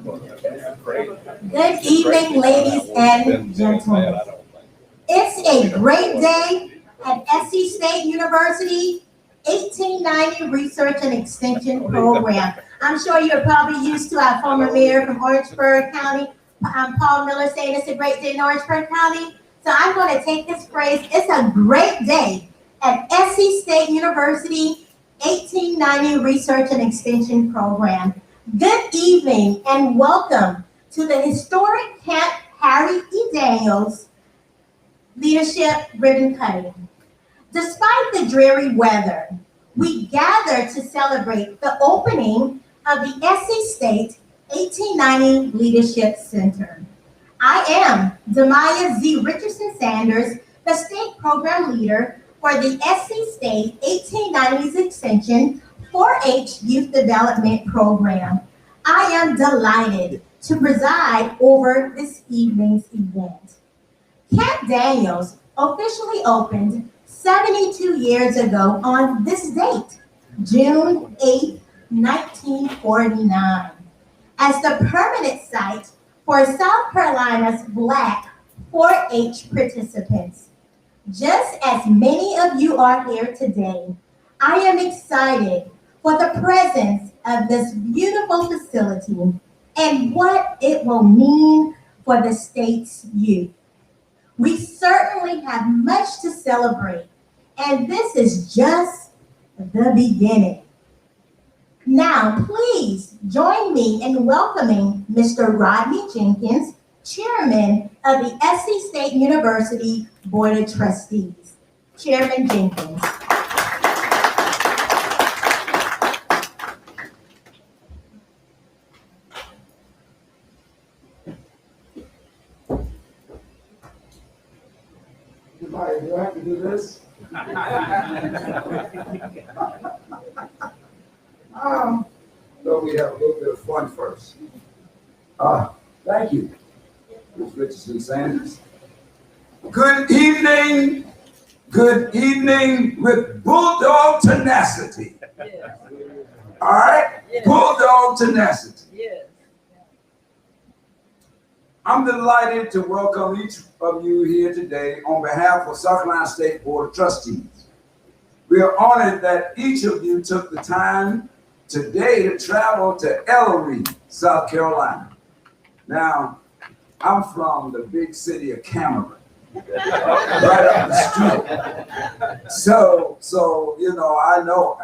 Good evening, ladies and gentlemen. It's a great day at SC State University 1890 Research and Extension Program. I'm sure you're probably used to our former mayor from Orangeburg County, Paul Miller, saying it's a great day in Orangeburg County. So I'm going to take this phrase, it's a great day at SC State University 1890 Research and Extension Program. Good evening and welcome to the historic Camp Harry E. Daniels Leadership Ribbon Cutting. Despite the dreary weather, we gather to celebrate the opening of the SC State 1890 Leadership Center. I am Demaya Z. Richardson Sanders, the State Program Leader for the SC State 1890s Extension 4-H Youth Development Program. I am delighted to preside over this evening's event. Camp Daniels officially opened 72 years ago on this date, June 8, 1949, as the permanent site for South Carolina's Black 4-H participants. Just as many of you are here today, I am excited for the presence of this beautiful facility and what it will mean for the state's youth. We certainly have much to celebrate, and this is just the beginning. Now, please join me in welcoming Mr. Rodney Jenkins, Chairman of the SC State University Board of Trustees. Chairman Jenkins. Do I have to do this? So we have a little bit of fun first. Thank you, Ms. Richardson Sanders. Good evening with bulldog tenacity. Yes. All right? Yes. Bulldog tenacity. Yes. I'm delighted to welcome each of you here today on behalf of South Carolina State Board of Trustees. We are honored that each of you took the time today to travel to Ellery, South Carolina. Now, I'm from the big city of Cameron, right up the street. So you know, I know,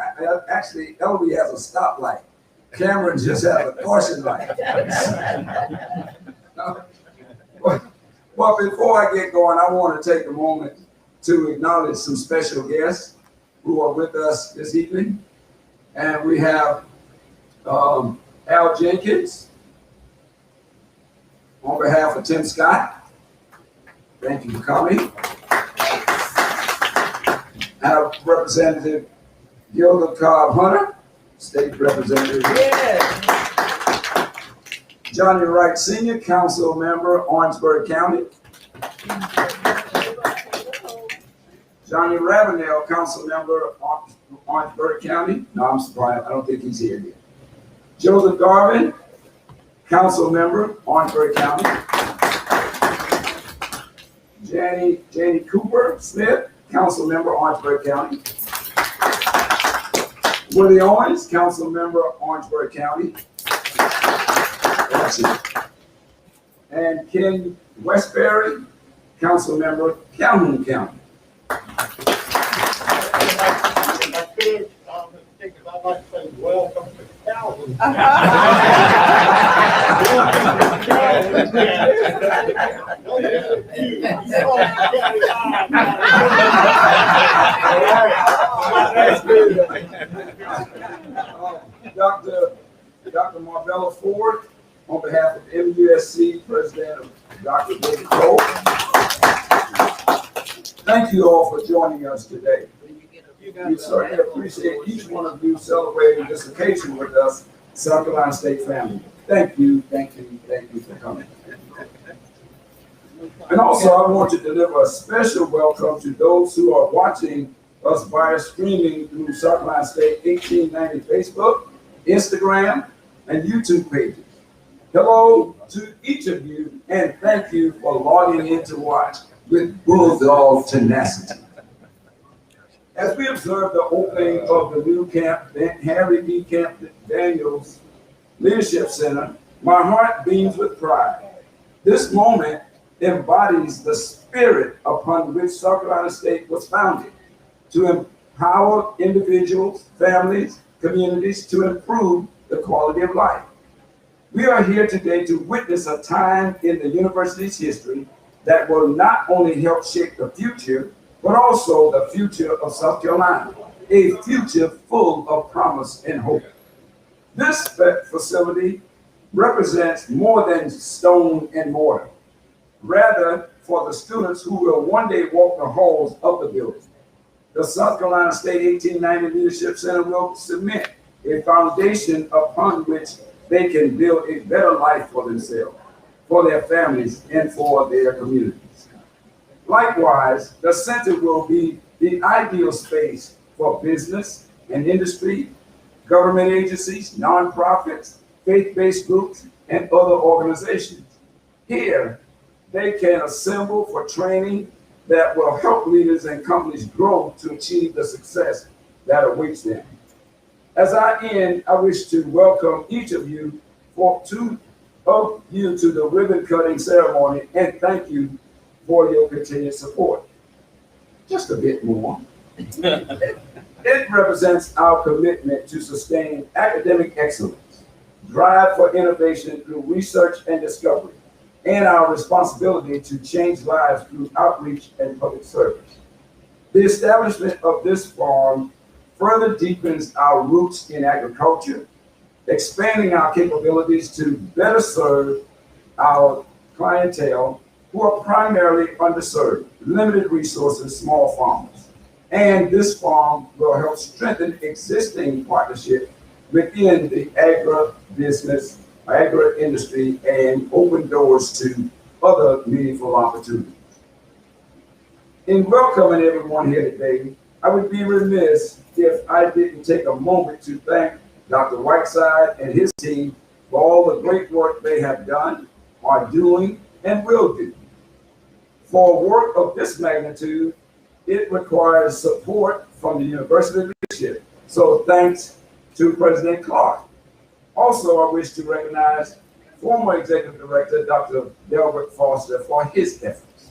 actually, Ellery has a stoplight. Cameron just has a caution light. Well, before I get going, I want to take a moment to acknowledge some special guests who are with us this evening. And we have Al Jenkins on behalf of Tim Scott. Thank you for coming. I have Representative Gilda Cobb Hunter, State Representative. Yes. Johnny Wright Sr., Council Member, Orangeburg County. Johnny Ravenel, Council Member, Orangeburg County. No, I'm surprised. I don't think he's here yet. Joseph Garvin, Council Member, Orangeburg County. Janie Cooper Smith, Council Member, Orangeburg County. Willie Owens, Council Member, Orangeburg County. And Ken Westbury, Council Member, Calhoun County. I'd like to say welcome to Calhoun. Dr. Marbella Ford, on behalf of MUSC, President of Dr. David Cole. Thank you all for joining us today. We certainly appreciate each one of you celebrating this occasion with us, South Carolina State family. Thank you for coming. And also, I want to deliver a special welcome to those who are watching us via streaming through South Carolina State 1890 Facebook, Instagram, and YouTube pages. Hello to each of you, and thank you for logging in to watch with bulldog tenacity. As we observe the opening of the new Harry B. Camp Daniels Leadership Center, my heart beams with pride. This moment embodies the spirit upon which South Carolina State was founded, to empower individuals, families, communities to improve the quality of life. We are here today to witness a time in the university's history that will not only help shape the future, but also the future of South Carolina, a future full of promise and hope. This facility represents more than stone and mortar. Rather, for the students who will one day walk the halls of the building, the South Carolina State 1890 Leadership Center will cement a foundation upon which they can build a better life for themselves, for their families, and for their communities. Likewise, the center will be the ideal space for business and industry, government agencies, nonprofits, faith-based groups, and other organizations. Here, they can assemble for training that will help leaders and companies grow to achieve the success that awaits them. As I end, I wish to welcome each of you to the ribbon cutting ceremony and thank you for your continued support. Just a bit more. It represents our commitment to sustain academic excellence, drive for innovation through research and discovery, and our responsibility to change lives through outreach and public service. The establishment of this forum further deepens our roots in agriculture, expanding our capabilities to better serve our clientele who are primarily underserved, limited resources, small farmers. And this forum will help strengthen existing partnerships within the agribusiness, agri-industry, and open doors to other meaningful opportunities. In welcoming everyone here today, I would be remiss if I didn't take a moment to thank Dr. Whiteside and his team for all the great work they have done, are doing, and will do. For work of this magnitude, it requires support from the university leadership. So thanks to President Clark. Also, I wish to recognize former Executive Director, Dr. Delbert Foster, for his efforts.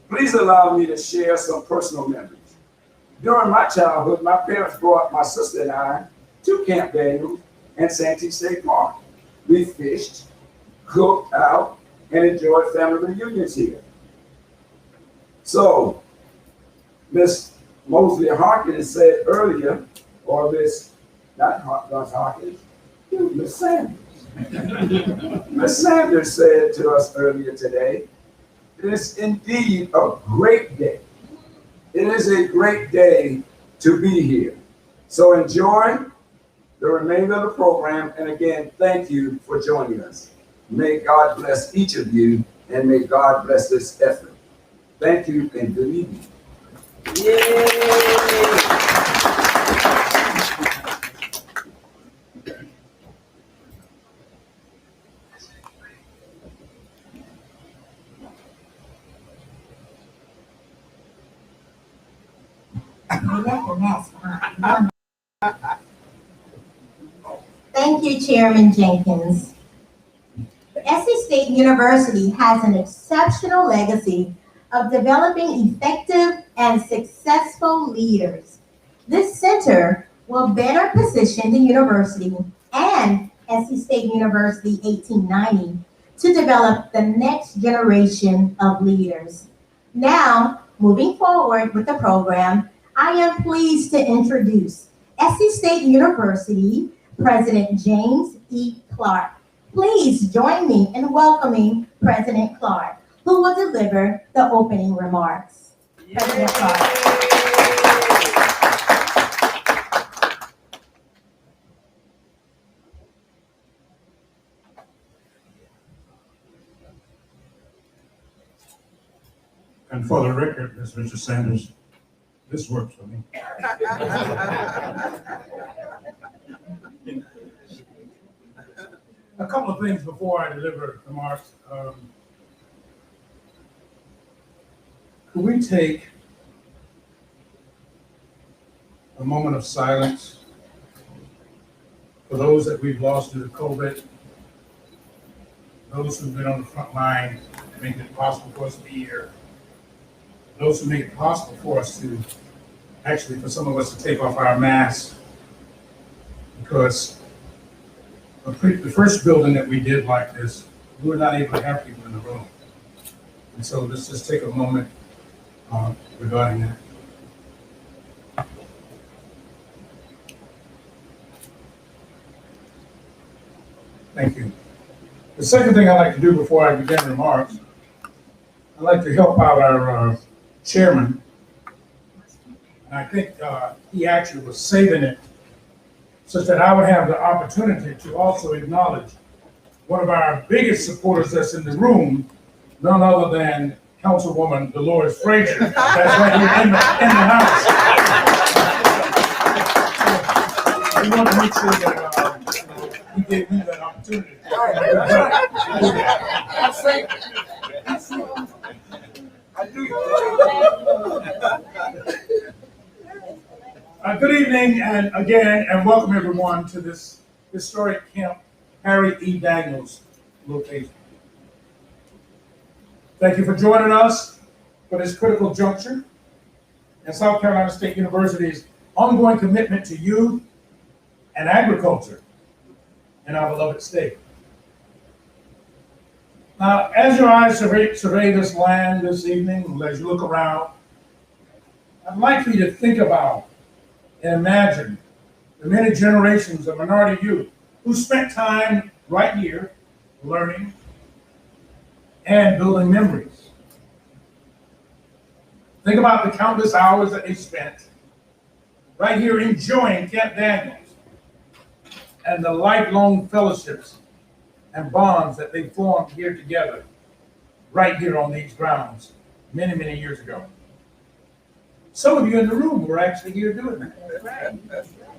Please allow me to share some personal memories. During my childhood, my parents brought my sister and I to Camp Daniels and Santee State Park. We fished, cooked out, and enjoyed family reunions here. So, Miss Mosley Harkins said earlier, or Miss Harkins, Miss Sanders. Miss Sanders said to us earlier today, it is indeed a great day. It is a great day to be here. So enjoy the remainder of the program. And again, thank you for joining us. May God bless each of you and may God bless this effort. Thank you and good evening. Yay! Thank you, Chairman Jenkins. SC State University has an exceptional legacy of developing effective and successful leaders. This center will better position the university and SC State University 1890 to develop the next generation of leaders. Now, moving forward with the program, I am pleased to introduce SC State University President James E. Clark. Please join me in welcoming President Clark, who will deliver the opening remarks. Yay. President Clark. And for the record, Mr. Sanders, this works for me. A couple of things before I deliver remarks. Could we take a moment of silence for those that we've lost due to COVID, those who've been on the front line, making it possible for us to be here, those who make it possible for us to, actually for some of us to take off our masks, because the first building that we did like this, we were not able to have people in the room. And so let's just take a moment regarding that. Thank you. The second thing I'd like to do before I begin remarks, I'd like to help out our chairman. And I think he actually was saving it such that I would have the opportunity to also acknowledge one of our biggest supporters that's in the room, none other than Councilwoman Dolores Frazier. That's right here in the house. We want to make sure that he gave me that opportunity. Good evening, and welcome everyone to this historic Camp Harry E. Daniels location. Thank you for joining us for this critical juncture in South Carolina State University's ongoing commitment to youth and agriculture in our beloved state. Now, as your eyes survey this land this evening, as you look around, I'd like for you to think about and imagine the many generations of minority youth who spent time right here learning and building memories. Think about the countless hours that they spent right here enjoying Camp Daniels and the lifelong fellowships and bonds that they formed here together right here on these grounds many, many years ago. Some of you in the room were actually here doing that. Right.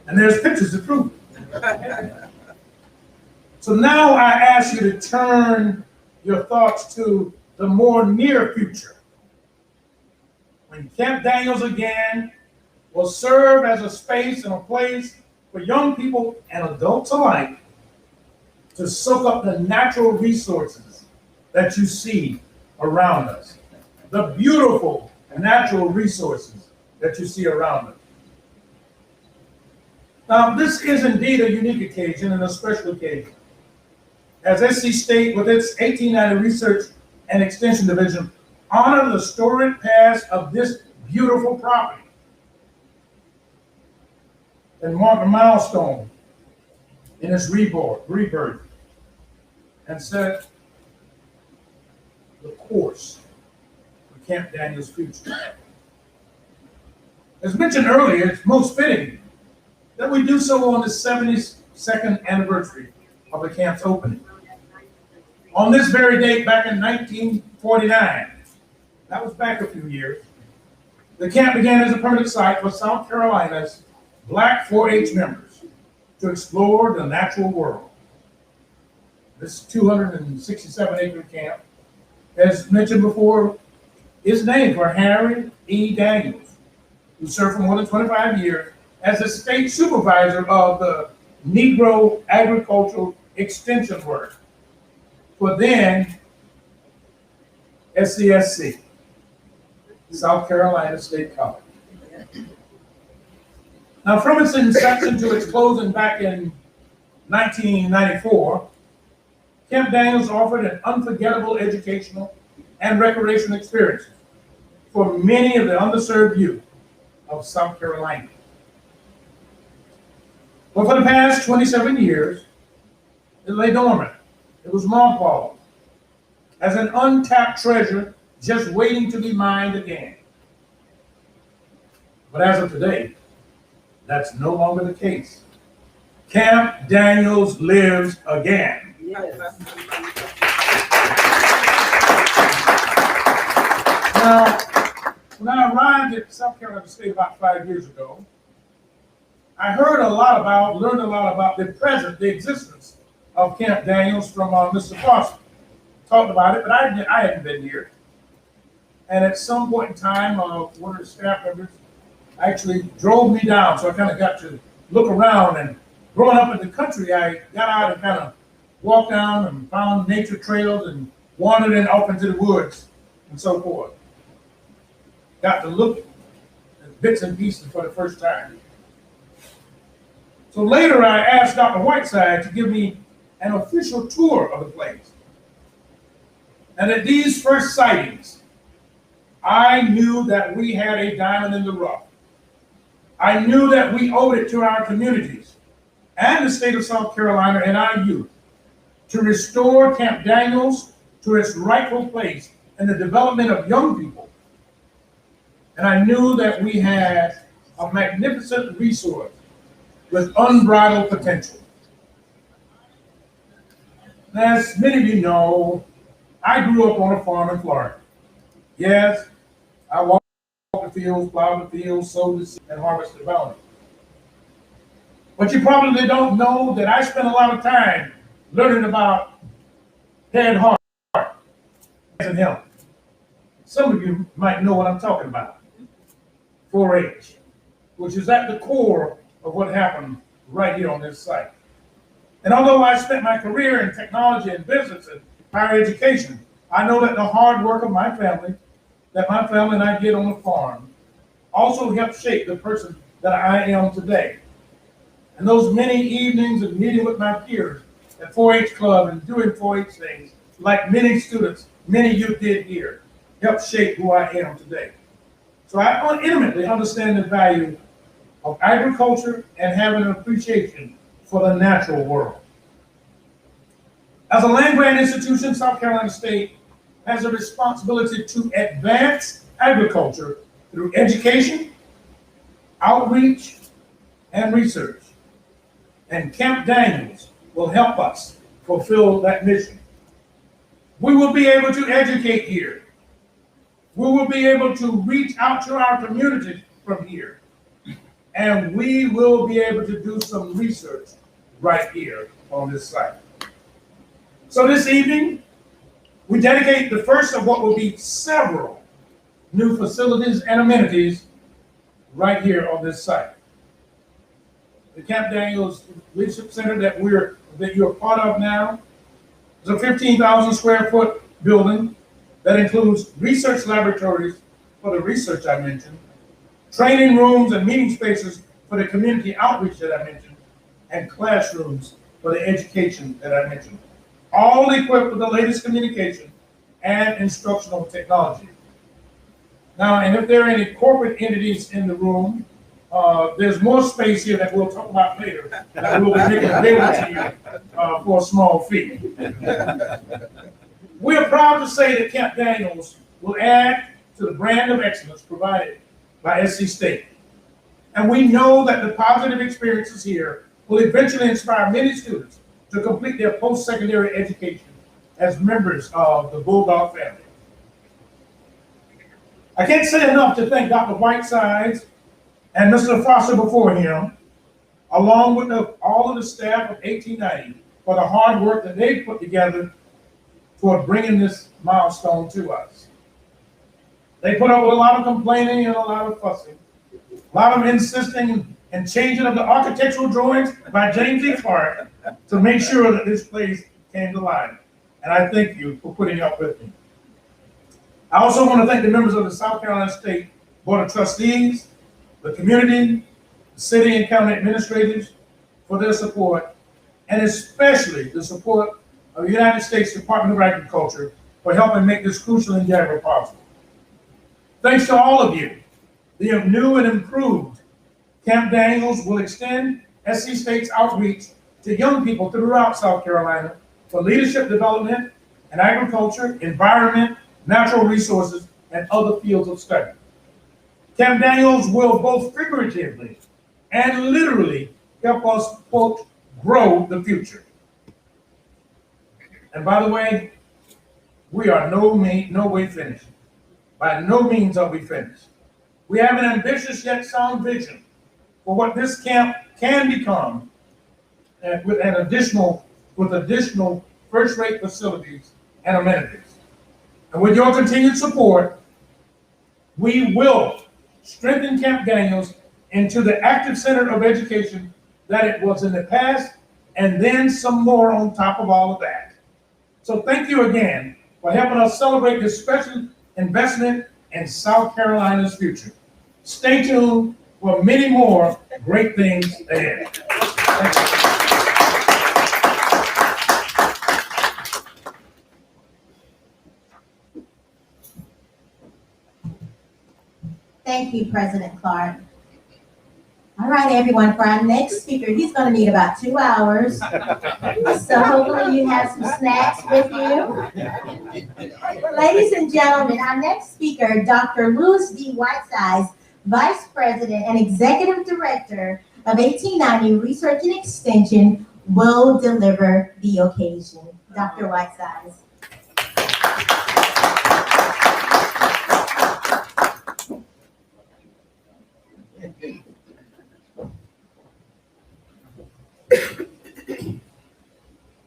And there's pictures to prove it. So now I ask you to turn your thoughts to the more near future, when Camp Daniels again will serve as a space and a place for young people and adults alike to soak up the natural resources that you see around us, the beautiful natural resources that you see around us. Now, this is indeed a unique occasion and a special occasion, as SC State, with its 1890 Research and Extension Division, honor the storied past of this beautiful property and mark a milestone in its rebirth, and set the course for Camp Daniels' future. As mentioned earlier, it's most fitting that we do so on the 72nd anniversary of the camp's opening. On this very date, back in 1949, that was back a few years, the camp began as a permanent site for South Carolina's Black 4-H members to explore the natural world. This 267-acre camp, as mentioned before, is named for Harry E. Daniels, who served for more than 25 years as the state supervisor of the Negro Agricultural Extension work for then SCSC, South Carolina State College. Now, from its inception to its closing back in 1994, Camp Daniels offered an unforgettable educational and recreational experience for many of the underserved youth of South Carolina. But for the past 27 years, it lay dormant. It was mothballed as an untapped treasure just waiting to be mined again. But as of today, that's no longer the case. Camp Daniels lives again. Yes. Now, when I arrived at South Carolina State about 5 years ago, I learned a lot about the existence of Camp Daniels from Mr. Foster. Talked about it, but I hadn't been here. And at some point in time, one of the staff members actually drove me down, so I kind of got to look around. And growing up in the country, I got out and kind of walked down and found nature trails and wandered in off into the woods and so forth. Got to look at bits and pieces for the first time. So later I asked Dr. Whiteside to give me an official tour of the place. And at these first sightings, I knew that we had a diamond in the rough. I knew that we owed it to our communities and the state of South Carolina and our youth to restore Camp Daniels to its rightful place in the development of young people. And I knew that we had a magnificent resource with unbridled potential. As many of you know, I grew up on a farm in Florida. Yes, I walked the fields, plowed the fields, sowed the seed, and harvested the bounty. But you probably don't know that I spent a lot of time learning about head heart and health. Some of you might know what I'm talking about. 4-H, which is at the core of what happened right here on this site. And although I spent my career in technology and business and higher education, I know that the hard work of my family, that my family and I did on the farm, also helped shape the person that I am today. And those many evenings of meeting with my peers at 4-H Club and doing 4-H things, like many students, many youth did here, helped shape who I am today. So I intimately understand the value of agriculture and having an appreciation for the natural world. As a land-grant institution, South Carolina State has a responsibility to advance agriculture through education, outreach, and research. And Camp Daniels will help us fulfill that mission. We will be able to educate here. We will be able to reach out to our communities from here. And we will be able to do some research right here on this site. So this evening, we dedicate the first of what will be several new facilities and amenities right here on this site. The Camp Daniels Leadership Center that you're part of now is a 15,000 square foot building that includes research laboratories for the research I mentioned, training rooms and meeting spaces for the community outreach that I mentioned, and classrooms for the education that I mentioned, all equipped with the latest communication and instructional technology. Now, and if there are any corporate entities in the room, there's more space here that we'll talk about later that we'll be making available to you for a small fee. We are proud to say that Camp Daniels will add to the brand of excellence provided by SC State. And we know that the positive experiences here will eventually inspire many students to complete their post-secondary education as members of the Bulldog family. I can't say enough to thank Dr. Whitesides and Mr. Foster before him, along with all of the staff of 1890 for the hard work that they put together toward bringing this milestone to us. They put up with a lot of complaining and a lot of fussing, a lot of insisting and changing of the architectural drawings by James E. Clark to make sure that this place came to life. And I thank you for putting up with me. I also want to thank the members of the South Carolina State Board of Trustees, the community, the city and county administrators for their support, and especially the support of the United States Department of Agriculture for helping make this crucial endeavor possible. Thanks to all of you, the new and improved Camp Daniels will extend SC State's outreach to young people throughout South Carolina for leadership development and agriculture, environment, natural resources, and other fields of study. Camp Daniels will both figuratively and literally help us, quote, grow the future. And by the way, we are no way finished. By no means are we finished. We have an ambitious yet sound vision for what this camp can become with an additional with additional first-rate facilities and amenities. And with your continued support, we will strengthen Camp Daniels into the active center of education that it was in the past, and then some more on top of all of that. So thank you again for helping us celebrate this special investment in South Carolina's future. Stay tuned for many more great things ahead. Thank you. Thank you, President Clark. All right, everyone, for our next speaker, he's going to need about 2 hours. So hopefully you have some snacks with you. Ladies and gentlemen, our next speaker, Dr. Louis D. Whitesides, Vice President and Executive Director of 1890 Research and Extension, will deliver the occasion. Dr. Whitesides.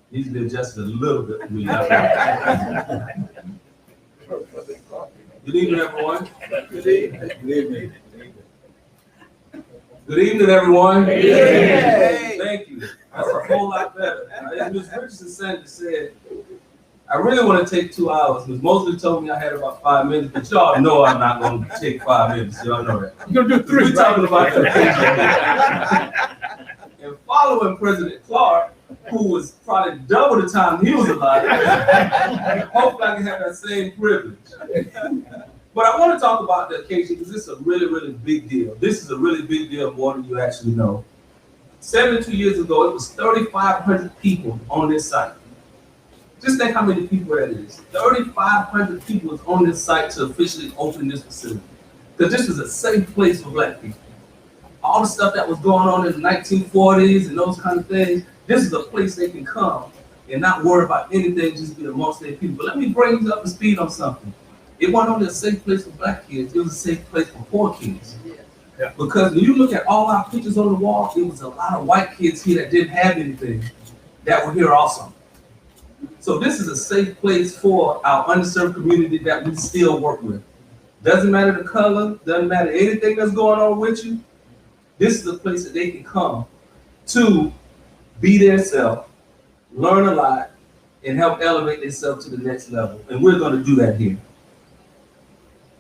Needs to be adjusted a little bit for me. Good evening, everyone. Good evening. Good evening. Good evening, everyone. Good evening. Thank you. That's a whole lot better. As Ms. Richardson said, I really want to take 2 hours. Ms. Mosley told me I had about 5 minutes, but y'all know I'm not going to take 5 minutes. Y'all know that. You're going to do 3. We're talking about that. And following President Clark, who was probably double the time he was alive, hopefully I can have that same privilege. But I want to talk about the occasion because this is a really, really big deal. This is a really big deal more than you actually know. 72 years ago, it was 3,500 people on this site. Just think how many people that is. 3,500 people was on this site to officially open this facility. Because this was a safe place for Black people. All the stuff that was going on in the 1940s and those kind of things, this is a place they can come and not worry about anything, just be amongst their people. But let me bring you up to speed on something. It wasn't only a safe place for Black kids, it was a safe place for poor kids. Yeah. Because when you look at all our pictures on the wall, it was a lot of white kids here that didn't have anything that were here also. So this is a safe place for our underserved community that we still work with. Doesn't matter the color, doesn't matter anything that's going on with you. This is a place that they can come to be themselves, learn a lot, and help elevate themselves to the next level. And we're going to do that here.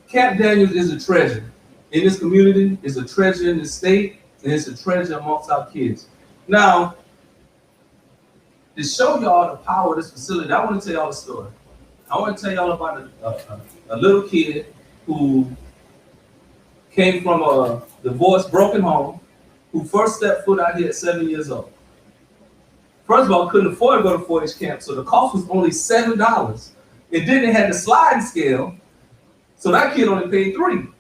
Camp Daniels is a treasure in this community, it's a treasure in the state, and it's a treasure amongst our kids. Now, to show y'all the power of this facility, I want to tell y'all a story. I want to tell y'all about a little kid who came from a divorced, broken home, who first stepped foot out here at 7 years old. First of all, couldn't afford to go to 4-H camp, so the cost was only $7. It didn't have the sliding scale, so that kid only paid $3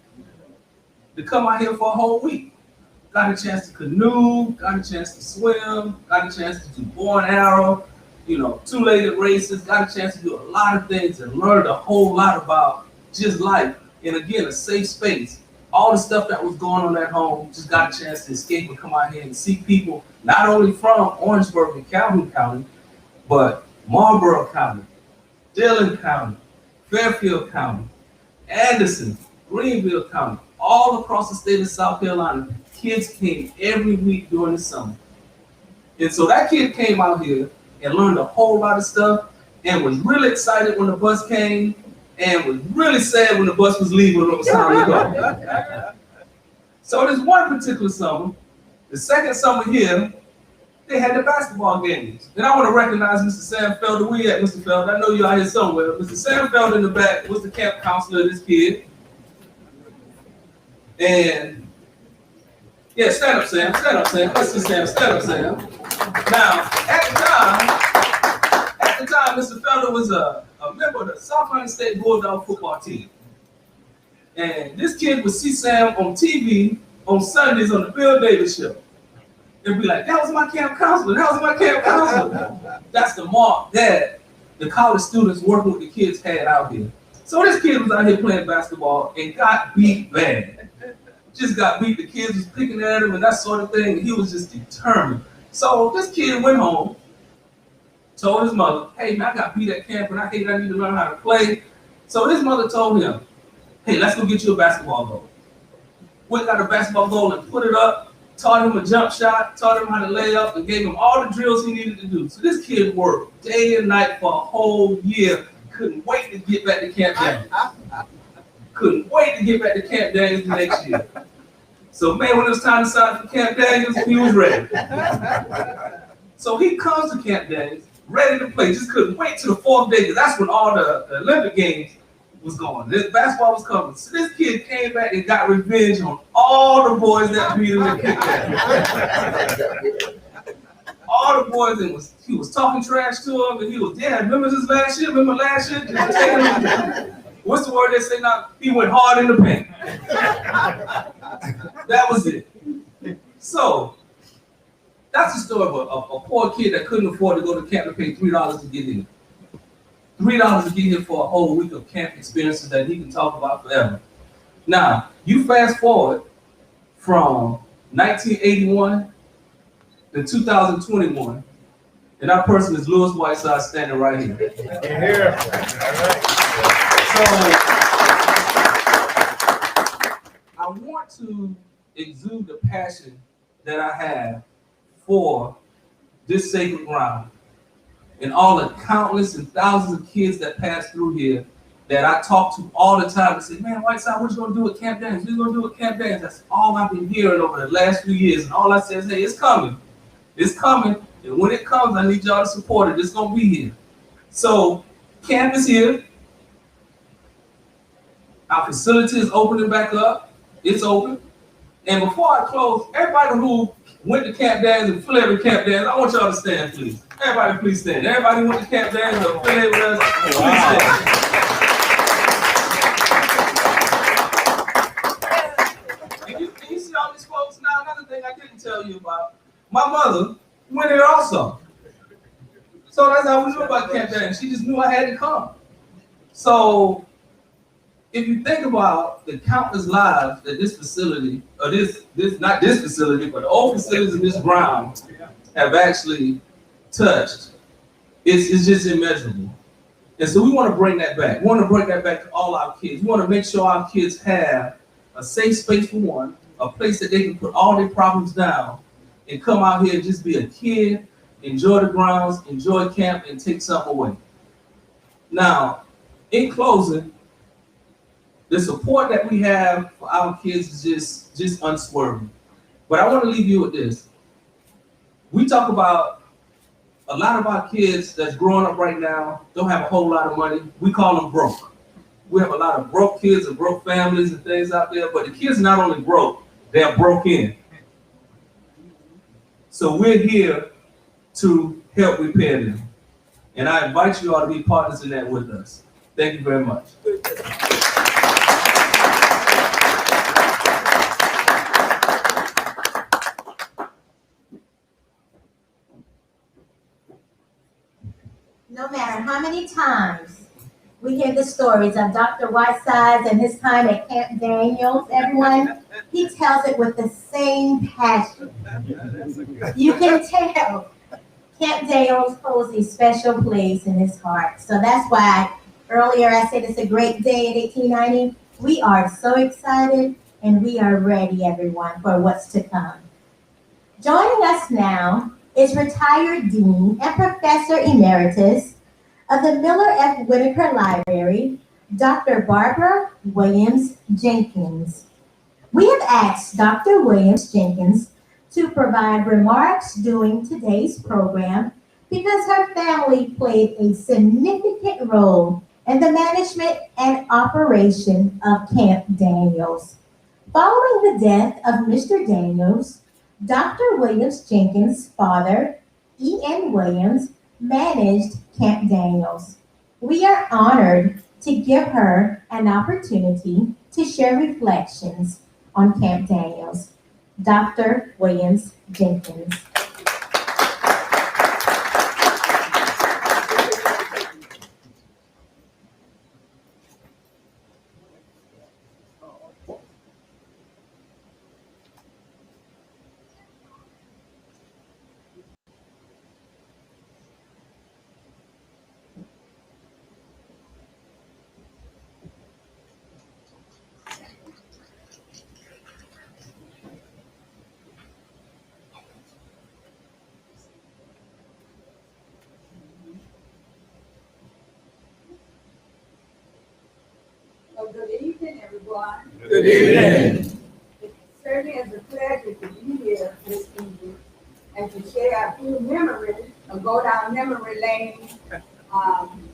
to come out here for a whole week. Got a chance to canoe, got a chance to swim, got a chance to do bow and arrow, two-legged races, got a chance to do a lot of things and learned a whole lot about just life. And again, a safe space. All the stuff that was going on at home, just got a chance to escape and come out here and see people, not only from Orangeburg and Calhoun County, but Marlborough County, Dillon County, Fairfield County, Anderson, Greenville County, all across the state of South Carolina. Kids came every week during the summer. And so that kid came out here and learned a whole lot of stuff and was really excited when the bus came and was really sad when the bus was leaving when it was time to go. So this one particular summer, the second summer here, they had the basketball games. And I want to recognize Mr. Sam Felder. Where you at, Mr. Felder? I know you're out here somewhere. Mr. Sam Felder in the back was the camp counselor of this kid. And yeah, stand up, Sam. Stand up, Sam. Let's see Sam. Stand up, Sam. Now, at the time, Mr. Felder was a member of the South Carolina State Bulldog football team. And this kid would see Sam on TV on Sundays on the Bill Davis show. And be like, that was my camp counselor. That was my camp counselor. That's the mark that the college students working with the kids had out here. So this kid was out here playing basketball and got beat bad. Just got beat. The kids was picking at him and that sort of thing. And he was just determined. So this kid went home told his mother, hey man, I got beat at camp and I need to learn how to play. So his mother told him, hey, let's go get you a basketball goal. Went got a basketball goal and put it up, taught him a jump shot, taught him how to lay up, and gave him all the drills he needed to do. So this kid worked day and night for a whole year. Couldn't wait to get back to Camp Daniels. Couldn't wait to get back to Camp Daniels the next year. So man, when it was time to sign for Camp Daniels, he was ready. So he comes to Camp Daniels, ready to play, just couldn't wait till the fourth day, because that's when all the Olympic Games was going. This basketball was coming. So this kid came back and got revenge on all the boys that beat him and kicked him. All the boys, and he was talking trash to him, and he was, yeah, remember this last year? Remember last year? What's the word they say now? He went hard in the paint. That was it. So, that's the story of a poor kid that couldn't afford to go to camp to pay $3 to get in. $3 to get here for a whole week of camp experiences that he can talk about forever. Now, you fast forward from 1981 to 2021, and that person is Louis Whiteside standing right here. Here. So, I want to exude the passion that I have for this sacred ground and all the countless and thousands of kids that pass through here that I talk to all the time and say, man, Whiteside, what you gonna do at Camp Daniels? What you gonna do at Camp Daniels? That's all I've been hearing over the last few years. And all I say is, hey, it's coming. It's coming. And when it comes, I need y'all to support it. It's gonna be here. So camp is here. Our facility is opening back up. It's open. And before I close, everybody who went to Camp Daniels and fled to Camp Daniels, I want y'all to stand, please. Everybody, please stand. Everybody who went to Camp Daniels or fled with us, please stand. And you see all these folks now. Another thing I didn't tell you about, my mother went there also. So that's how we knew about Camp Daniels. She just knew I had to come. So if you think about the countless lives that this facility, or this not this facility, but all facilities in this ground have actually touched, it's just immeasurable. And so we want to bring that back. We want to bring that back to all our kids. We want to make sure our kids have a safe space for one, a place that they can put all their problems down and come out here and just be a kid, enjoy the grounds, enjoy camp, and take something away. Now, in closing, the support that we have for our kids is just unswerving. But I want to leave you with this. We talk about a lot of our kids that's growing up right now don't have a whole lot of money. We call them broke. We have a lot of broke kids and broke families and things out there, but the kids are not only broke, they're broken. So we're here to help repair them. And I invite you all to be partners in that with us. Thank you very much. No matter how many times we hear the stories of Dr. Whitesides and his time at Camp Daniels, everyone, he tells it with the same passion. You can tell Camp Daniels holds a special place in his heart. So that's why earlier I said it's a great day at 1890. We are so excited and we are ready, everyone, for what's to come. Joining us now is retired Dean and Professor Emeritus of the Miller F. Whitaker Library, Dr. Barbara Williams Jenkins. We have asked Dr. Williams Jenkins to provide remarks during today's program because her family played a significant role in the management and operation of Camp Daniels. Following the death of Mr. Daniels, Dr. Williams Jenkins' father, E.N. Williams, managed Camp Daniels. We are honored to give her an opportunity to share reflections on Camp Daniels. Dr. Williams Jenkins. Well, good evening, everyone. Good evening. It certainly is a pleasure to be here this evening and to share a few memories, or go down memory lane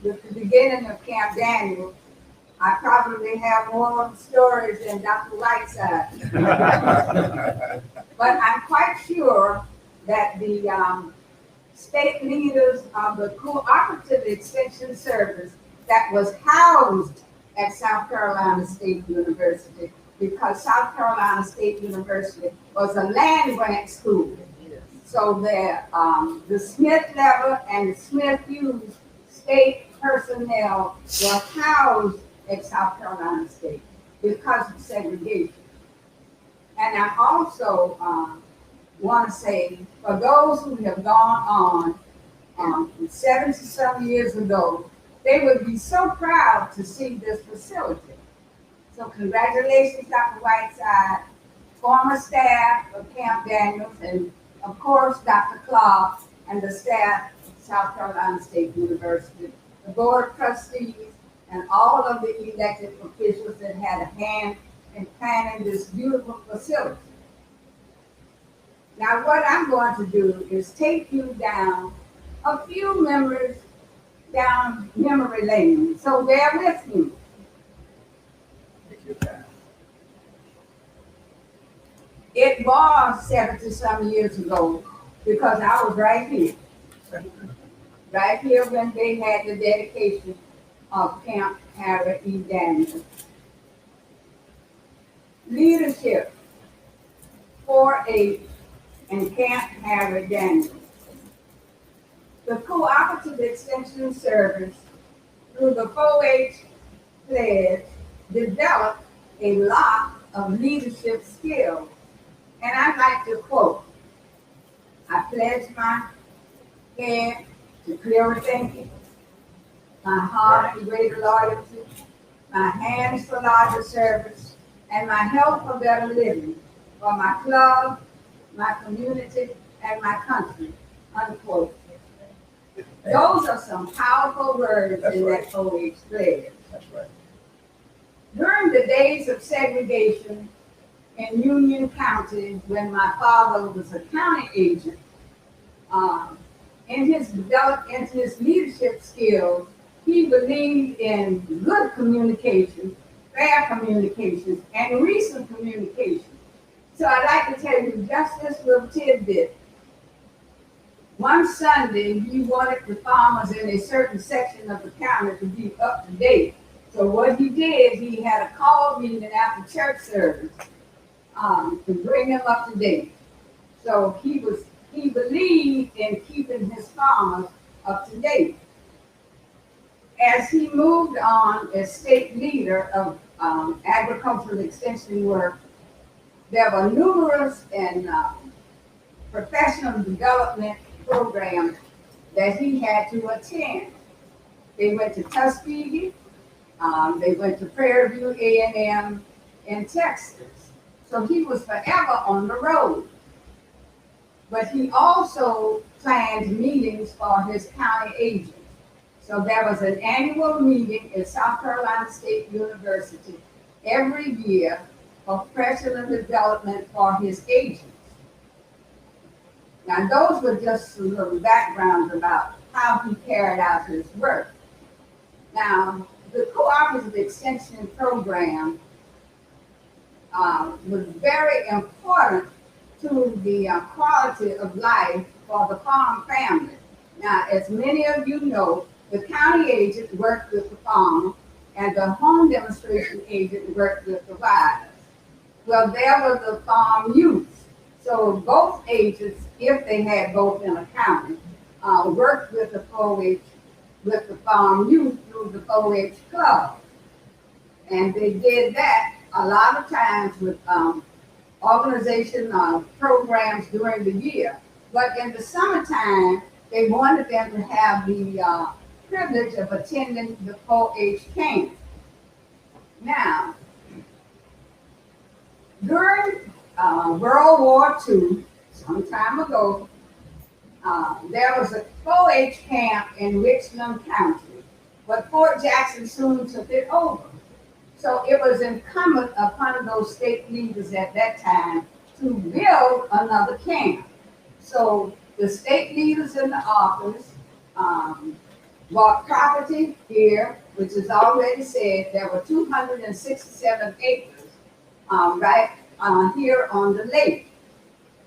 with the beginning of Camp Daniel. I probably have more stories than Dr. Whiteside. But I'm quite sure that the state leaders of the Cooperative Extension Service that was housed at South Carolina State University, because South Carolina State University was a land grant school. So the Smith level and the Smith Hughes state personnel were housed at South Carolina State because of segregation. And I also want to say, for those who have gone on 70-some years ago, they would be so proud to see this facility. So congratulations, Dr. Whiteside, former staff of Camp Daniels, and of course, Dr. Clark and the staff of South Carolina State University, the board of trustees, and all of the elected officials that had a hand in planning this beautiful facility. Now, what I'm going to do is take you down a few memories down memory lane. So bear with me. It was 70-some years ago because I was right here. Right here when they had the dedication of Camp Harry E. Daniels. Leadership, 4-H, and Camp Harry Daniels. The Cooperative Extension Service, through the 4-H pledge, developed a lot of leadership skills. And I'd like to quote, I pledge my head to clearer thinking, my heart to greater loyalty, my hands for larger service, and my health for better living, for my club, my community, and my country, unquote. Those are some powerful words in that 4-H pledge. That's right. During the days of segregation in Union County, when my father was a county agent, in his leadership skills, he believed in good communication, fair communication, and recent communication. So I'd like to tell you just this little tidbit. One Sunday, he wanted the farmers in a certain section of the county to be up to date. So what he did, he had a call meeting after church service to bring them up to date. So he believed in keeping his farmers up to date. As he moved on as state leader of agricultural extension work, there were numerous and professional development programs that he had to attend. They went to Tuskegee, they went to Prairie View A&M in Texas. So he was forever on the road. But he also planned meetings for his county agents. So there was an annual meeting at South Carolina State University every year for professional development for his agents. Now, those were just some little backgrounds about how he carried out his work. Now, the Cooperative Extension Program was very important to the quality of life for the farm family. Now, as many of you know, the county agent worked with the farmer, and the home demonstration agent worked with the riders. Well, there were the farm youths. So both agents, if they had both in a county, worked with the 4-H, with the farm youth through the 4-H club. And they did that a lot of times with organization programs during the year. But in the summertime, they wanted them to have the privilege of attending the 4-H camp. Now, during World War II, some time ago, there was a 4-H camp in Richland County, but Fort Jackson soon took it over. So it was incumbent upon those state leaders at that time to build another camp. So the state leaders in the office bought property here, which is already said, there were 267 acres right here on the lake.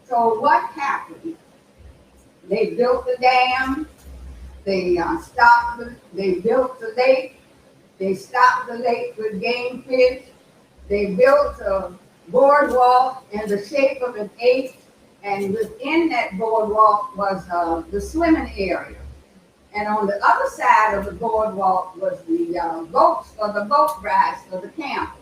So what happened? They built the dam, they built the lake, they stopped the lake with game fish, they built a boardwalk in the shape of an H, and within that boardwalk was the swimming area. And on the other side of the boardwalk was the boats for the boat rides for the campers.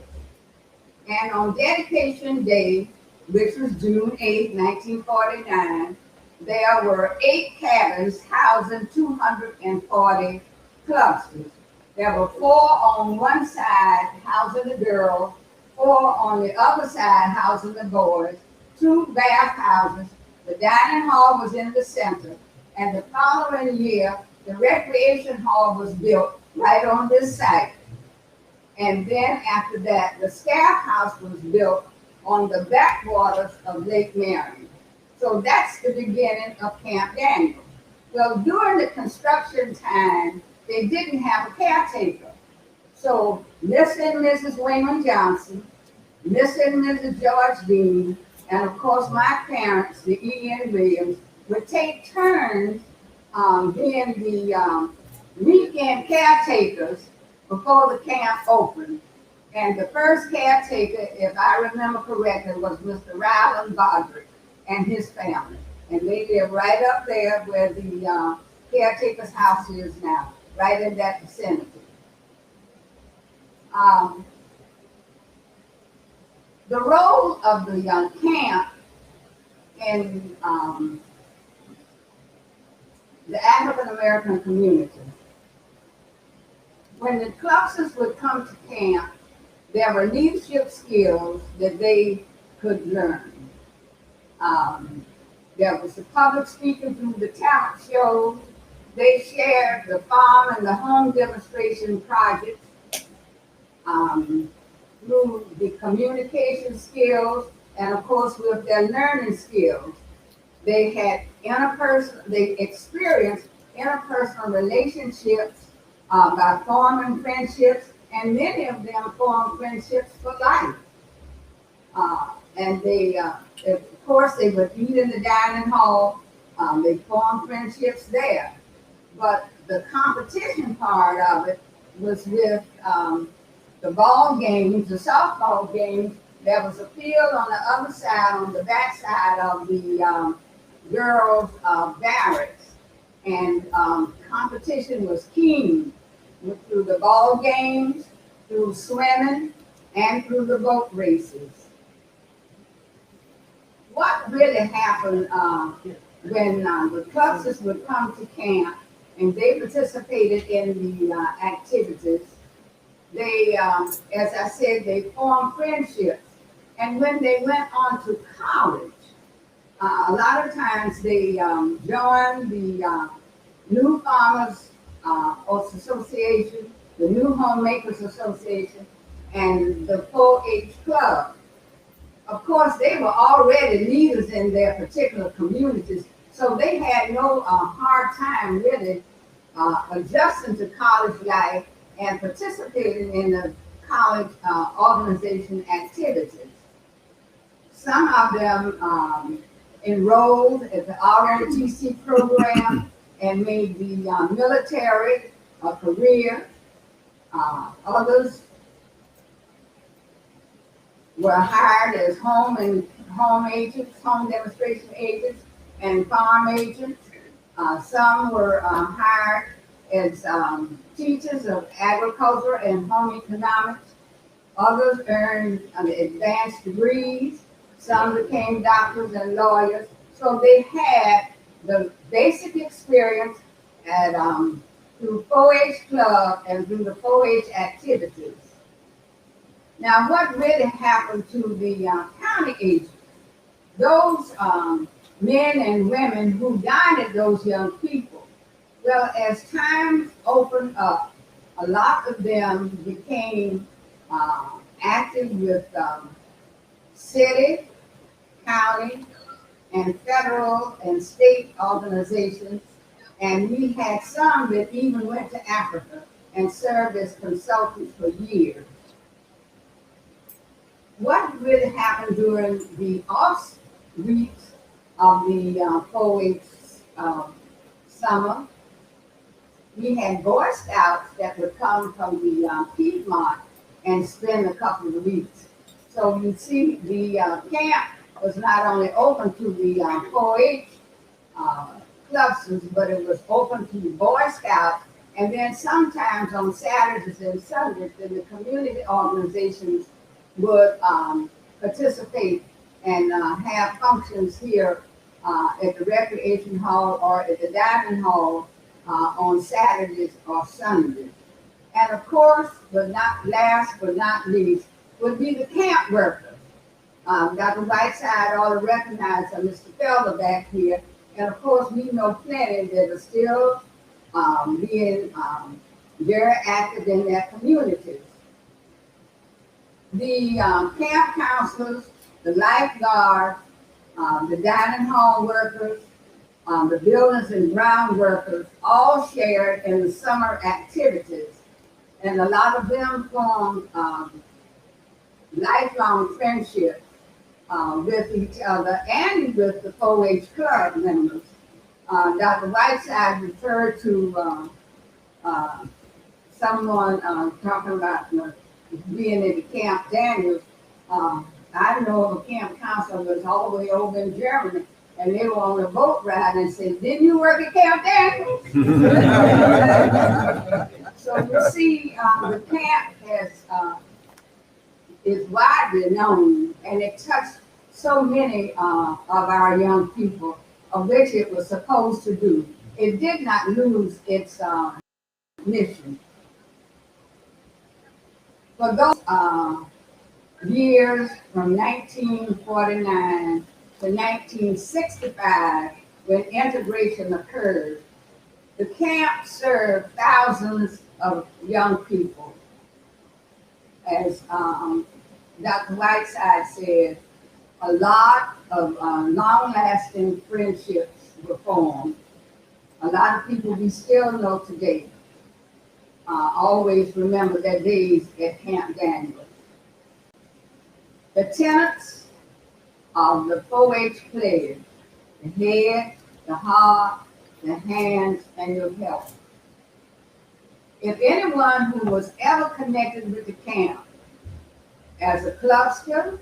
And on dedication day, which was June 8, 1949, there were 8 cabins housing 240 clusters. There were 4 on one side housing the girls, 4 on the other side housing the boys, 2 bathhouses. The dining hall was in the center. And the following year, the recreation hall was built right on this site. And then after that, the staff house was built on the backwaters of Lake Marion. So that's the beginning of Camp Daniel. Well, during the construction time, they didn't have a caretaker. So Mr. and Mrs. Wayman Johnson, Mr. and Mrs. George Dean, and of course my parents, the E.N. Williams, would take turns being the weekend caretakers before the camp opened. And the first caretaker, if I remember correctly, was Mr. Ryland Bodrick and his family. And they live right up there where the caretaker's house is now, right in that vicinity. The role of the camp in the African American community. When the clusters would come to camp, there were leadership skills that they could learn. There was the public speaking through the talent shows. They shared the farm and the home demonstration projects through the communication skills and of course with their learning skills. They experienced interpersonal relationships by forming friendships, and many of them formed friendships for life. And they, of course, they would eat in the dining hall. They formed friendships there. But the competition part of it was with the ball games, the softball games. There was a field on the other side, on the back side of the girls' barracks. And competition was keen through the ball games, through swimming, and through the boat races. What really happened when the clusters would come to camp and they participated in the activities, they, as I said, they formed friendships. And when they went on to college, a lot of times they joined the New Farmers Association, the New Homemakers Association, and the 4-H Club. Of course, they were already leaders in their particular communities, so they had no hard time really adjusting to college life and participating in the college organization activities. Some of them enrolled at the ROTC program and made the military a career. Others were hired as home agents, home demonstration agents, and farm agents. Some were hired as teachers of agriculture and home economics. Others earned advanced degrees. Some became doctors and lawyers. So they had the basic experience at through 4-H Club and through the 4-H activities. Now, what really happened to the county agents? Those men and women who guided those young people. Well, as times opened up, a lot of them became active with city, county, and federal and state organizations. And we had some that even went to Africa and served as consultants for years. What really happened during the off weeks of the 4-H summer, we had Boy Scouts that would come from the Piedmont and spend a couple of weeks. So you see, the camp was not only open to the 4-H clusters, but it was open to the Boy Scouts. And then sometimes on Saturdays and Sundays, the community organizations would participate and have functions here at the recreation hall or at the dining hall on Saturdays or Sundays. And of course, but not last but not least, would be the camp workers. Dr. Whiteside ought to recognize Mr. Felder back here. And of course, we know plenty that are still being very active in their communities. The camp counselors, the lifeguards, the dining hall workers, the buildings and ground workers all shared in the summer activities. And a lot of them formed lifelong friendships with each other and with the 4-H club members. Dr. Whiteside referred to someone talking about being at the Camp Daniels. I know of a camp counselor that was all the way over in Germany, and they were on a boat ride and said, "Didn't you work at Camp Daniels?" So you see, the camp is widely known, and it touched so many of our young people, of which it was supposed to do. It did not lose its mission. For those years from 1949 to 1965, when integration occurred, the camp served thousands of young people. As Dr. Whiteside said, a lot of long-lasting friendships were formed. A lot of people we still know today always remember their days at Camp Daniels. The tenets of the 4-H pledge: the head, the heart, the hands, and your health. If anyone who was ever connected with the camp as a clubster,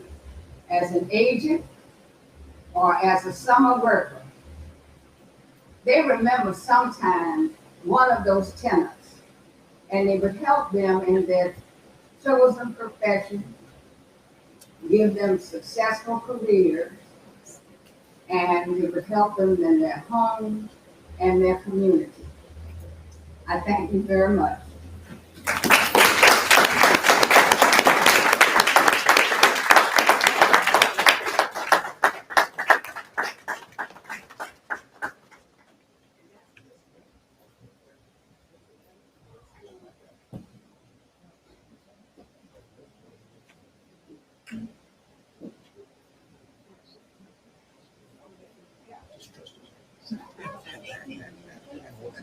as an agent, or as a summer worker, they remember sometimes one of those tenets, and they would help them in their chosen profession, give them successful careers, and it would help them in their home and their community. I thank you very much.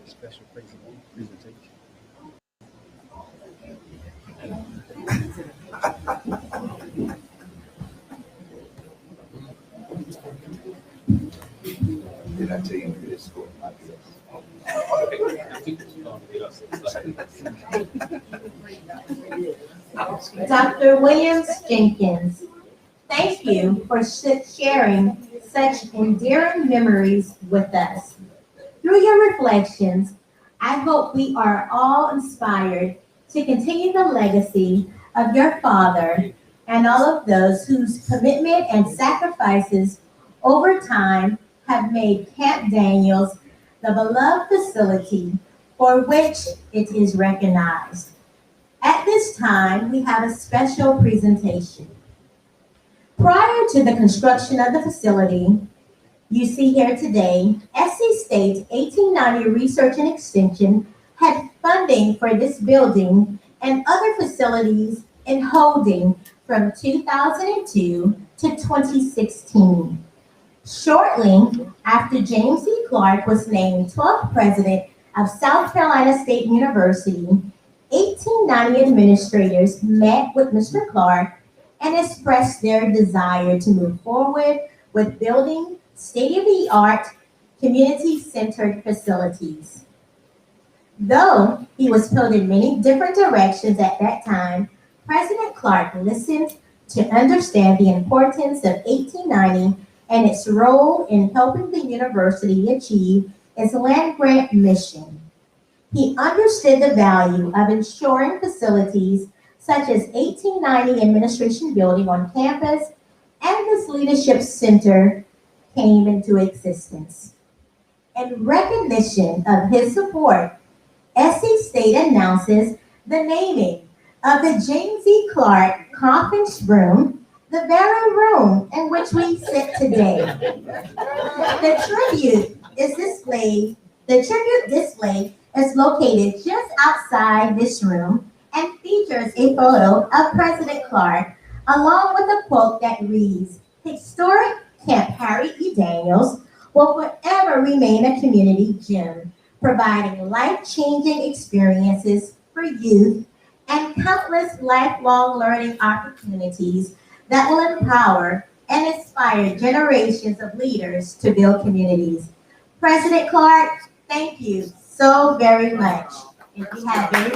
Special presentation. Did I tell you this score? Dr. Williams Jenkins, thank you for sharing such endearing memories with us. Through your reflections, I hope we are all inspired to continue the legacy of your father and all of those whose commitment and sacrifices over time have made Camp Daniels the beloved facility for which it is recognized. At this time, we have a special presentation. Prior to the construction of the facility you see here today, SC State 1890 Research and Extension had funding for this building and other facilities in holding from 2002 to 2016. Shortly after James E. Clark was named 12th president of South Carolina State University, 1890 administrators met with Mr. Clark and expressed their desire to move forward with building state-of-the-art, community-centered facilities. Though he was pulled in many different directions at that time, President Clark listened to understand the importance of 1890 and its role in helping the university achieve its land-grant mission. He understood the value of ensuring facilities such as 1890 Administration Building on campus and this Leadership Center came into existence. In recognition of his support, SC State announces the naming of the James E. Clark Conference Room, the very room in which we sit today. The tribute display is located just outside this room and features a photo of President Clark along with a quote that reads, "Historic Camp Harry E. Daniels will forever remain a community gem, providing life-changing experiences for youth and countless lifelong learning opportunities that will empower and inspire generations of leaders to build communities." President Clark, thank you so very much. If you have any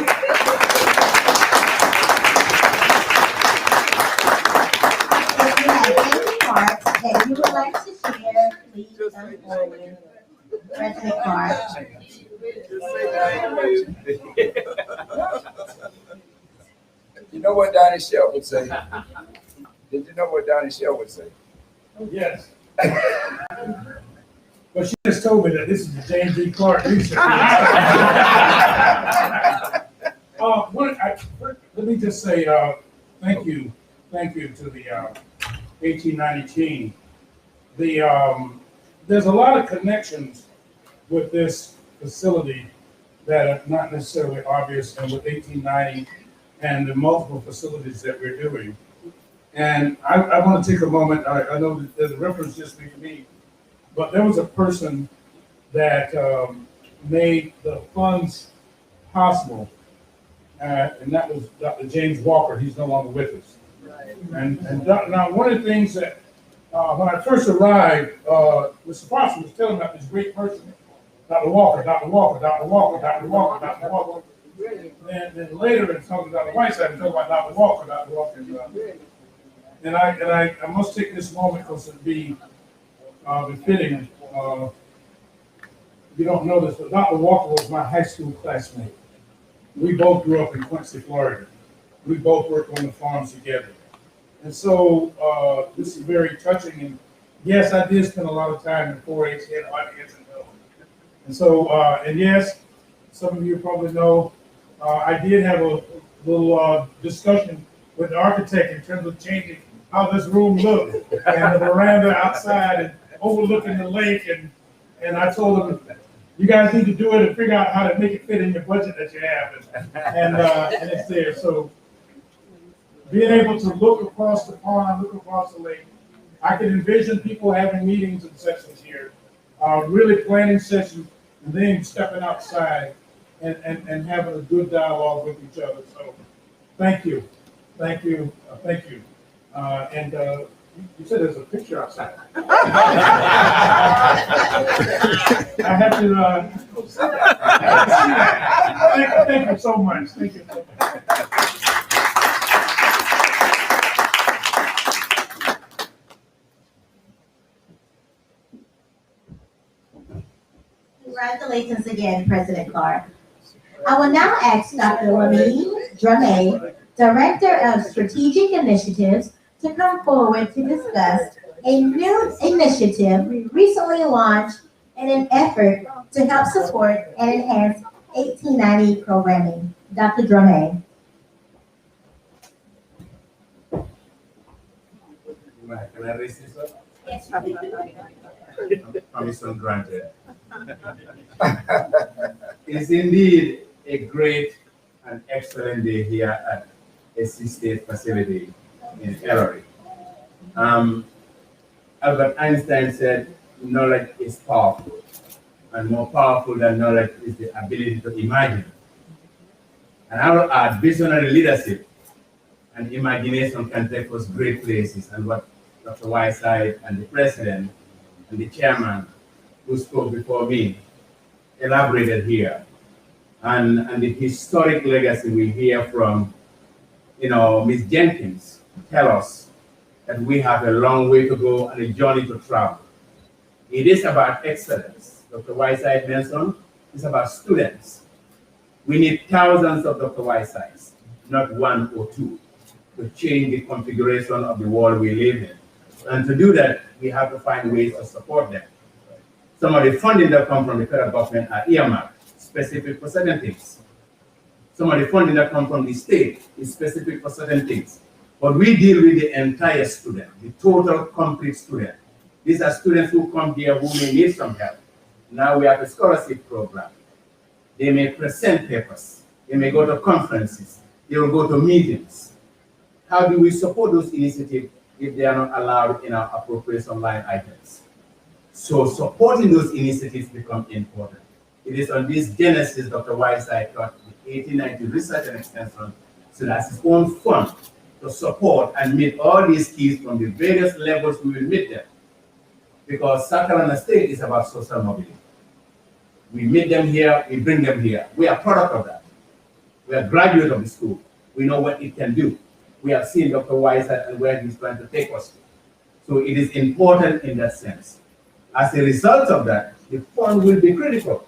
remarks that you would like to share, please come forward. President Clark. You know what Donnie Shell would say? Did you know what Donnie Shell would say? Yes. Well, she just told me that this is the James E. Clark Research. Let me just say thank you to the 1890 team. There's a lot of connections with this facility that are not necessarily obvious, and with 1890 and the multiple facilities that we're doing. And I want to take a moment. I know that there's a reference just to me, but there was a person that made the funds possible, and that was Dr. James Walker. He's no longer with us. And now one of the things that when I first arrived, Mr. Foster was telling about this great person, Dr. Walker. Then later, in talking about the Whitesides, talking about Dr. Walker. And I must take this moment because it'd be befitting. You don't know this, but Dr. Walker was my high school classmate. We both grew up in Quincy, Florida. We both worked on the farms together. And so this is very touching. And yes, I did spend a lot of time in 4-H and audience. And so, and yes, some of you probably know, I did have a little discussion with the architect in terms of changing how this room looked and the veranda outside and overlooking the lake. And I told him, you guys need to do it and figure out how to make it fit in your budget that you have. And it's there. So being able to look across the pond, look across the lake, I can envision people having meetings and sessions here, really planning sessions, and then stepping outside and having a good dialogue with each other. So thank you. And you said there's a picture outside. I have to thank you so much. Thank you so much. Congratulations again, President Clark. I will now ask Dr. Lamine Dramé, Director of Strategic Initiatives, to come forward to discuss a new initiative we recently launched in an effort to help support and enhance 1890 programming. Dr. Dramé. Can I raise this up? Yes. Permission granted. It's indeed a great and excellent day here at SC State facility in Ellery. Albert Einstein said, knowledge is powerful, and more powerful than knowledge is the ability to imagine. And I will add, visionary leadership and imagination can take us great places, and what Dr. Whiteside and the president and the chairman who spoke before me elaborated here. And the historic legacy we hear from, Ms. Jenkins tell us that we have a long way to go and a journey to travel. It is about excellence. Dr. Whiteside mentioned it's about students. We need thousands of Dr. Whitesides, not one or two, to change the configuration of the world we live in. And to do that, we have to find ways to support them. Some of the funding that come from the federal government are earmarked, specific for certain things. Some of the funding that come from the state is specific for certain things. But we deal with the entire student, the total complete student. These are students who come here who may need some help. Now we have a scholarship program. They may present papers. They may go to conferences. They will go to meetings. How do we support those initiatives if they are not allowed in our appropriation line items? So supporting those initiatives become important. It is on this genesis Dr. Whiteside thought the 1890 Research and Extension so that's his own fund to support and meet all these kids from the various levels we will meet them. Because South Carolina State is about social mobility. We meet them here, we bring them here. We are product of that. We are graduates of the school. We know what it can do. We have seen Dr. Whiteside and where he's trying to take us to. So it is important in that sense. As a result of that, the fund will be critical.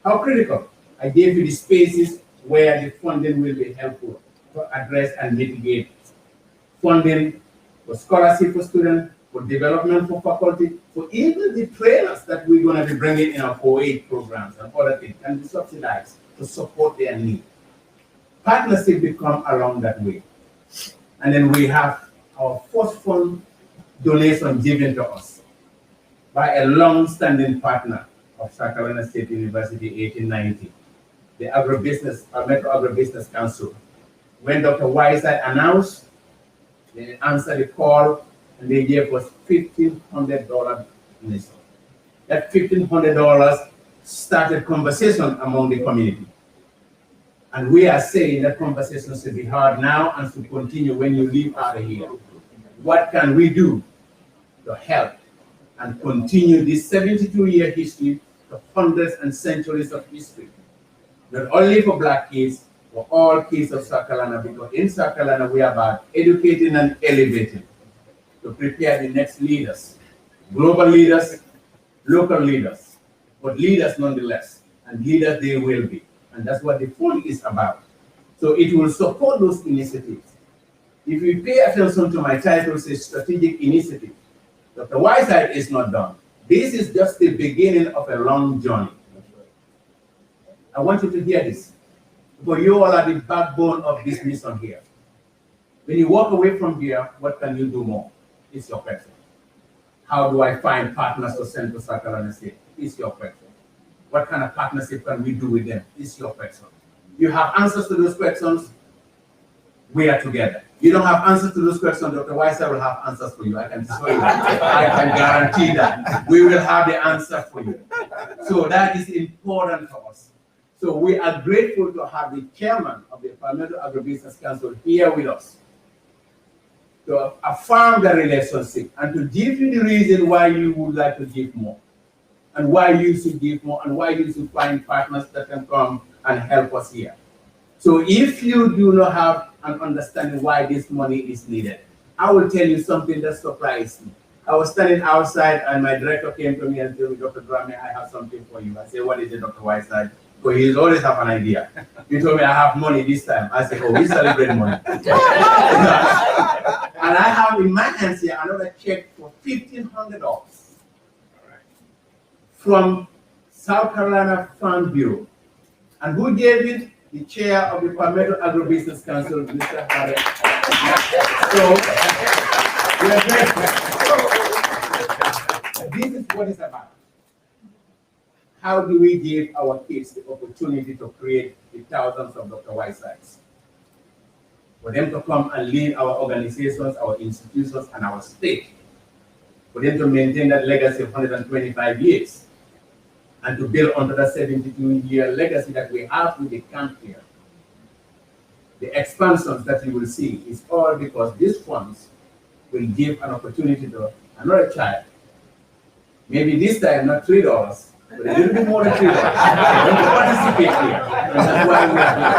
How critical? I gave you the spaces where the funding will be helpful to address and mitigate. Funding for scholarship for students, for development for faculty, for even the trainers that we're going to be bringing in our 4-8 programs and other things can be subsidized to support their need. Partnership will come along that way. And then we have our first fund donation given to us by a long-standing partner of South Carolina State University 1890, the Metro Agribusiness Council. When Dr. Whiteside announced, they answered the call and they gave us $1,500 donation. That $1,500 started conversation among the community. And we are saying that conversation should be hard now and should continue when you leave out of here. What can we do to help and continue this 72-year history of hundreds and centuries of history? Not only for Black kids, for all kids of South Carolina, because in South Carolina we are about educating and elevating to prepare the next leaders, global leaders, local leaders, but leaders nonetheless, and leaders they will be. And that's what the fund is about. So it will support those initiatives. If you pay attention to my title, says strategic initiative, Dr. Whiteside is not done. This is just the beginning of a long journey. I want you to hear this, because you all are the backbone of this mission here. When you walk away from here, what can you do more? It's your question. How do I find partners to send to South Carolina State? It's your question. What kind of partnership can we do with them? It's your question. You have answers to those questions, we are together. You don't have answers to those questions, Dr. Whiteside will have answers for you. I can tell you that. I can guarantee that. We will have the answer for you. So that is important for us. So we are grateful to have the chairman of the Metro Agribusiness Council here with us to affirm the relationship and to give you the reason why you would like to give more, and why you should give more, and why you should find partners that can come and help us here. So if you do not have an understanding why this money is needed, I will tell you something that surprised me. I was standing outside and my director came to me and told me, Dr. Drame, I have something for you. I said, what is it, Dr. Whiteside? Because he always have an idea. He told me I have money this time. I said, oh, we celebrate money. And I have in my hands here another check for $1,500 from South Carolina Farm Bureau. And who gave it? The chair of the Metro Agribusiness Council, Mr. Harry. So, we are grateful. This is what it's about. How do we give our kids the opportunity to create the thousands of Dr. Whitesides? for them to come and lead our organizations, our institutions, and our state, for them to maintain that legacy of 125 years, and to build onto that 72-year legacy that we have with the camp here. The expansions that you will see is all because these funds will give an opportunity to another child. Maybe this time not $3, but a little bit more than $3. To participate here. And that's why we are here.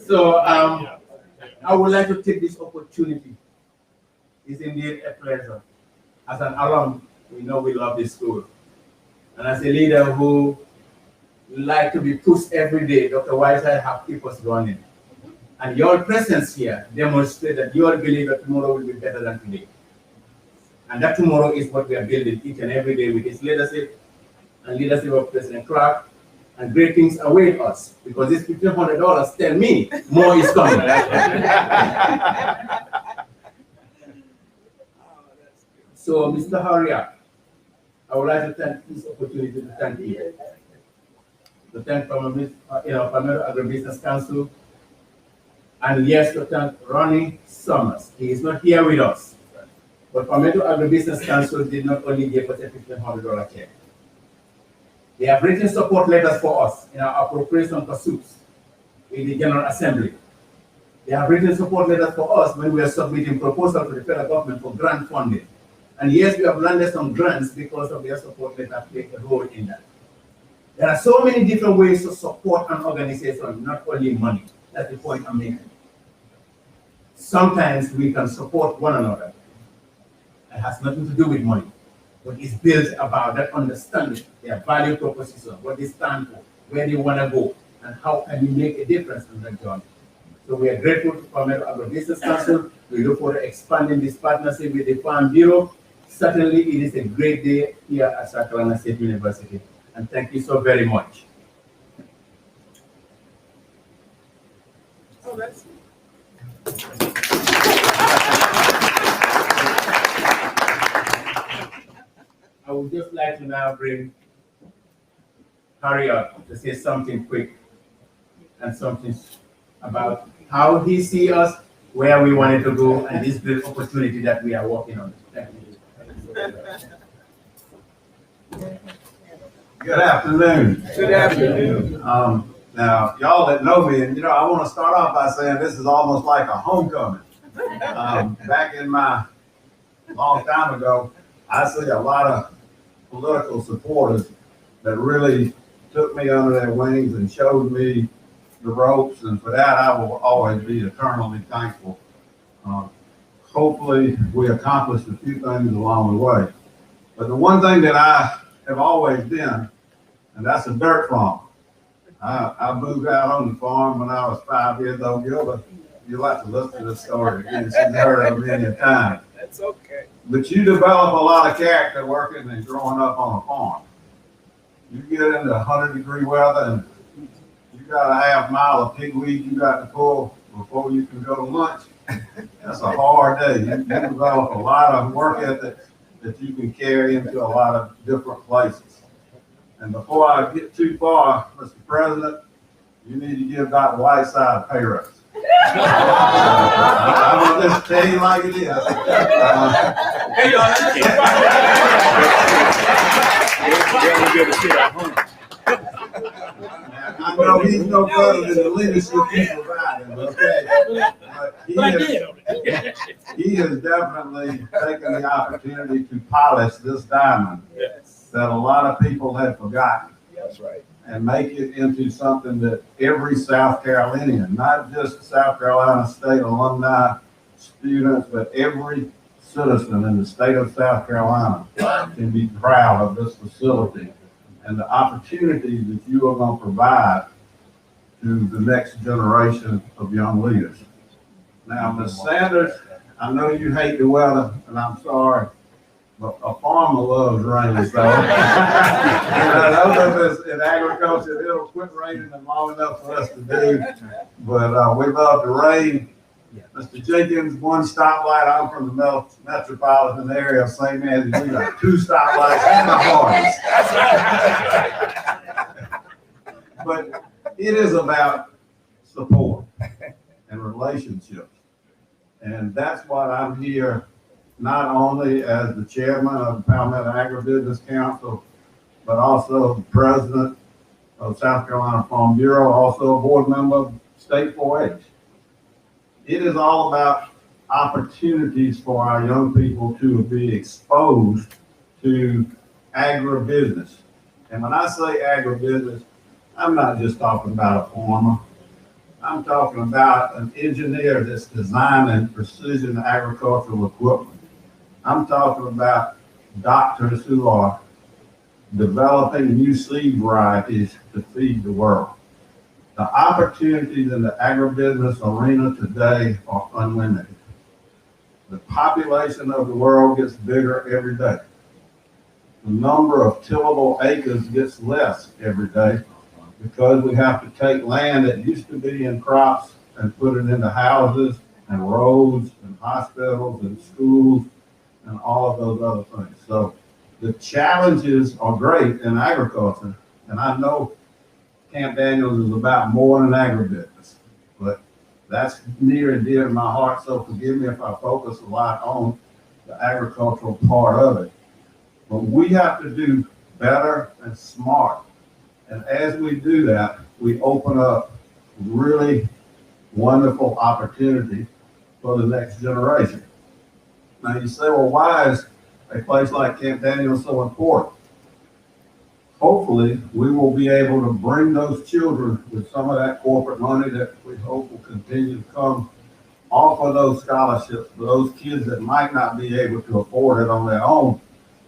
So I would like to take this opportunity. It's indeed a pleasure. As an alum, we know we love this school. And as a leader who like to be pushed every day, Dr. Whiteside have kept us running. And your presence here demonstrates that you all believe that tomorrow will be better than today. And that tomorrow is what we are building each and every day with his leadership and leadership of President Clark. And great things await us, because this $1,500 tell me more is coming. So, Mr. Harrier, I would like to take this opportunity to thank you. To thank Palmetto Agribusiness Council, and yes, to thank Rodney Summers. He is not here with us, but Palmetto Agribusiness Council did not only give us a $1,500 check. They have written support letters for us in our appropriation pursuits in the General Assembly. They have written support letters for us when we are submitting proposals to the federal government for grant funding. And yes, we have landed some grants because of their support letter played a role in that. There are so many different ways to support an organization, not only money. That's the point I'm making. Sometimes we can support one another. It has nothing to do with money, but it's built about that understanding, their value proposition, what they stand for, where they want to go, and how can you make a difference in that journey. So we are grateful to Palmetto Agribusiness Council. We look forward to expanding this partnership with the Farm Bureau. Certainly, it is a great day here at South Carolina State University. And thank you so very much. Oh, that's I would just like to now bring Harry up to say something quick and something about how he sees us, where we wanted to go, and this great opportunity that we are working on. Thank you. Good afternoon. Good afternoon. Now, y'all that know me, and I want to start off by saying this is almost like a homecoming. Back in my long time ago, I see a lot of political supporters that really took me under their wings and showed me the ropes, and for that I will always be eternally thankful. Hopefully we accomplished a few things along the way. But the one thing that I have always been, and that's a dirt farm. I moved out on the farm when I was 5 years old. You'll have to listen to this story again. She's heard it a million times. That's okay. But you develop a lot of character working and growing up on a farm. You get into 100-degree weather and you got a half mile of pigweed you got to pull before you can go to lunch. That's a hard day. You develop a lot of work ethic that you can carry into a lot of different places. And before I get too far, Mr. President, you need to give Dr. Whiteside a pay raise. I will just tell you like it is. Hey, y'all, let's keep I know he's no better than the leadership he's providing, okay? But he has definitely taken the opportunity to polish this diamond that a lot of people had forgotten. That's right. And make it into something that every South Carolinian, not just South Carolina State alumni, students, but every citizen in the state of South Carolina can be proud of this facility and the opportunities that you are going to provide to the next generation of young leaders. Now, Ms. Sanders, I know you hate the weather, and I'm sorry, but a farmer loves rain, so. Those of us in agriculture, it'll quit raining long enough for us to do, but we love the rain. Mr. Jenkins, one stoplight. I'm from the metropolitan area of St. Matthews. We got 2 stoplights and a harness. But it is about support and relationships. And that's what I'm here, not only as the chairman of the Palmetto Agribusiness Council, but also the president of South Carolina Farm Bureau, also a board member of State 4-H. It is all about opportunities for our young people to be exposed to agribusiness. And when I say agribusiness, I'm not just talking about a farmer. I'm talking about an engineer that's designing precision agricultural equipment. I'm talking about doctors who are developing new seed varieties to feed the world. The opportunities in the agribusiness arena today are unlimited. The population of the world gets bigger every day. The number of tillable acres gets less every day because we have to take land that used to be in crops and put it into houses and roads and hospitals and schools and all of those other things. So the challenges are great in agriculture, and I know Camp Daniels is about more than agribusiness, but that's near and dear to my heart, so forgive me if I focus a lot on the agricultural part of it. But we have to do better and smart. And as we do that, we open up really wonderful opportunity for the next generation. Now you say, well, why is a place like Camp Daniels so important? Hopefully, we will be able to bring those children with some of that corporate money that we hope will continue to come off of those scholarships for those kids that might not be able to afford it on their own,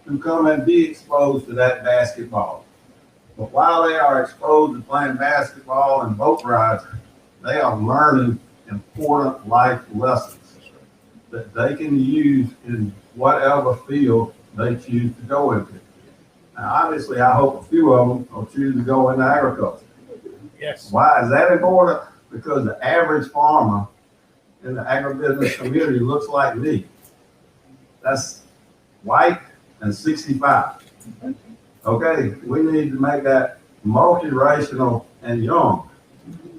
to come and be exposed to that basketball. But while they are exposed to playing basketball and boat rides, they are learning important life lessons that they can use in whatever field they choose to go into. Now, obviously, I hope a few of them will choose to go into agriculture. Yes. Why is that important? Because the average farmer in the agribusiness community looks like me. That's white and 65. Okay, we need to make that multiracial and young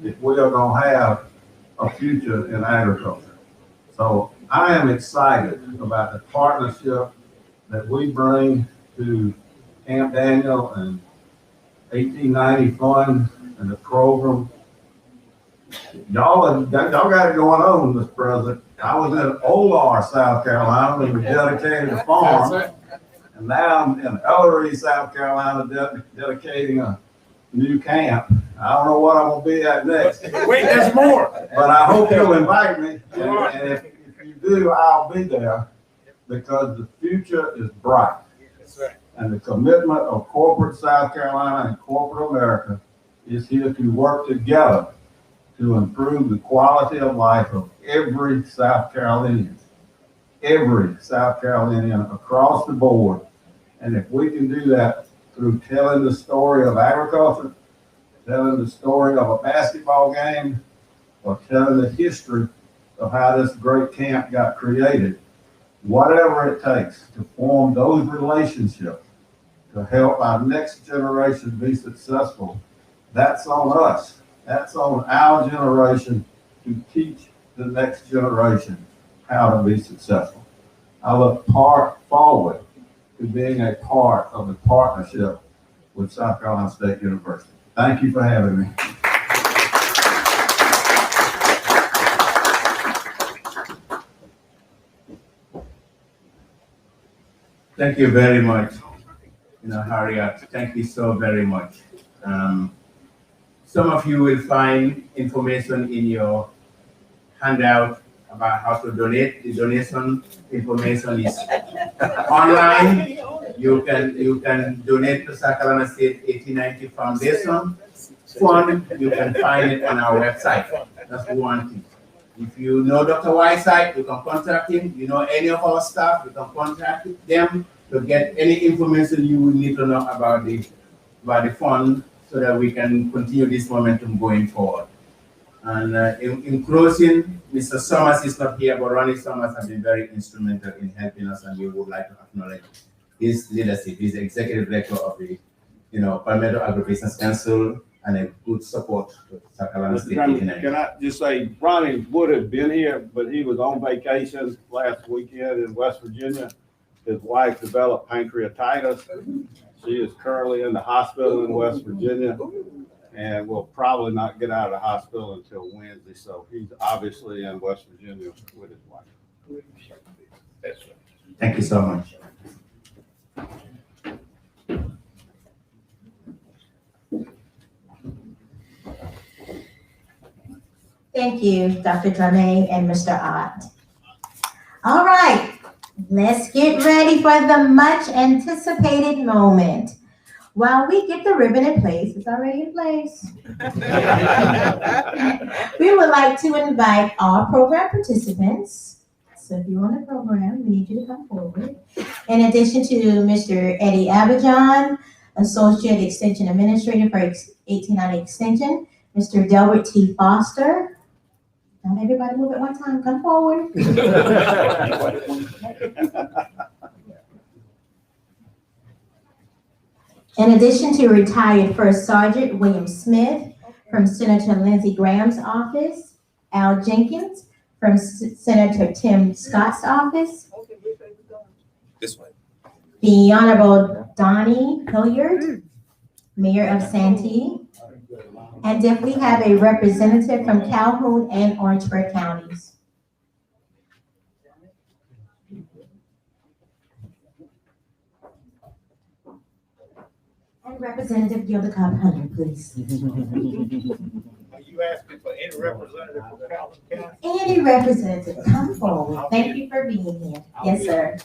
if we are going to have a future in agriculture. So I am excited about the partnership that we bring to Camp Daniel and 1890 Fund and the program. Y'all got it going on, Mr. President. I was in Olar, South Carolina, and we dedicated a farm. And now I'm in Ellery, South Carolina, dedicating a new camp. I don't know what I'm gonna be at next. Wait, there's more. But I hope you'll invite me. And if you do, I'll be there because the future is bright. That's right. And the commitment of corporate South Carolina and corporate America is here to work together to improve the quality of life of every South Carolinian. Every South Carolinian across the board. And if we can do that through telling the story of agriculture, telling the story of a basketball game, or telling the history of how this great camp got created, whatever it takes to form those relationships to help our next generation be successful, that's on us. That's on our generation to teach the next generation how to be successful. I look forward to being a part of the partnership with South Carolina State University. Thank you for having me. Thank you very much, Harriet. Thank you so very much. Some of you will find information in your handout about how to donate. The donation information is online. You can donate to South Carolina State 1890 Foundation Fund. You can find it on our website. That's one thing. If you know Dr. Whiteside, you can contact him. You know any of our staff, you can contact them to get any information you will need to know about the fund so that we can continue this momentum going forward. And in closing, Mr. Summers is not here, but Ronnie Summers has been very instrumental in helping us, and we would like to acknowledge his leadership. He's the executive director of the Palmetto Agribusiness Council, and a good support to South Carolina Mr. State Chairman, 89. can I just say, Ronnie would have been here, but he was on vacation last weekend in West Virginia. His wife developed pancreatitis. She is currently in the hospital in West Virginia and will probably not get out of the hospital until Wednesday. So he's obviously in West Virginia with his wife. Thank you so much. Thank you, Dr. Drame and Mr. Ott. All right, let's get ready for the much anticipated moment. While we get the ribbon in place, it's already in place. We would like to invite all program participants. So if you're on the program, we need you to come forward. In addition to Mr. Eddie Abijan, Associate Extension Administrator for 1890 Extension, Mr. Delbert T. Foster. Not everybody move at one time, come forward. In addition to retired First Sergeant William Smith from Senator Lindsey Graham's office, Al Jenkins from Senator Tim Scott's office, This way. the Honorable Donnie Hilliard, Mayor of Santee, and if we have a representative from Calhoun and Orangeburg counties. And Representative Gilda Cobb Hunter, please. Are you asking for any representative from Calhoun County? Any representative, come forward. Thank you for being here. Yes, sir.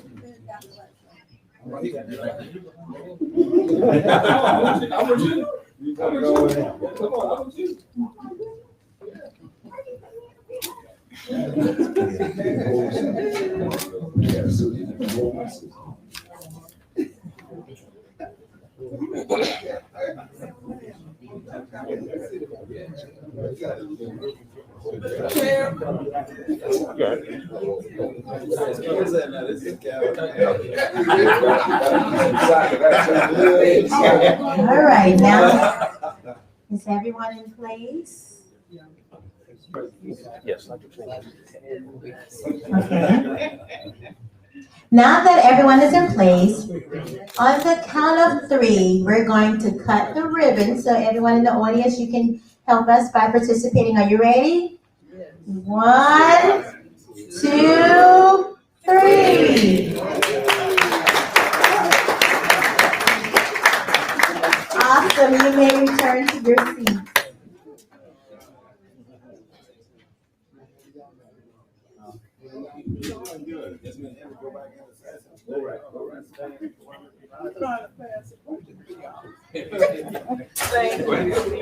All right, now, is everyone in place? Yes. Okay. Now that everyone is in place, on the count of three, we're going to cut the ribbon. So everyone in the audience, you can help us by participating. Are you ready? 1, 2, 3. Awesome, you may return to your seat.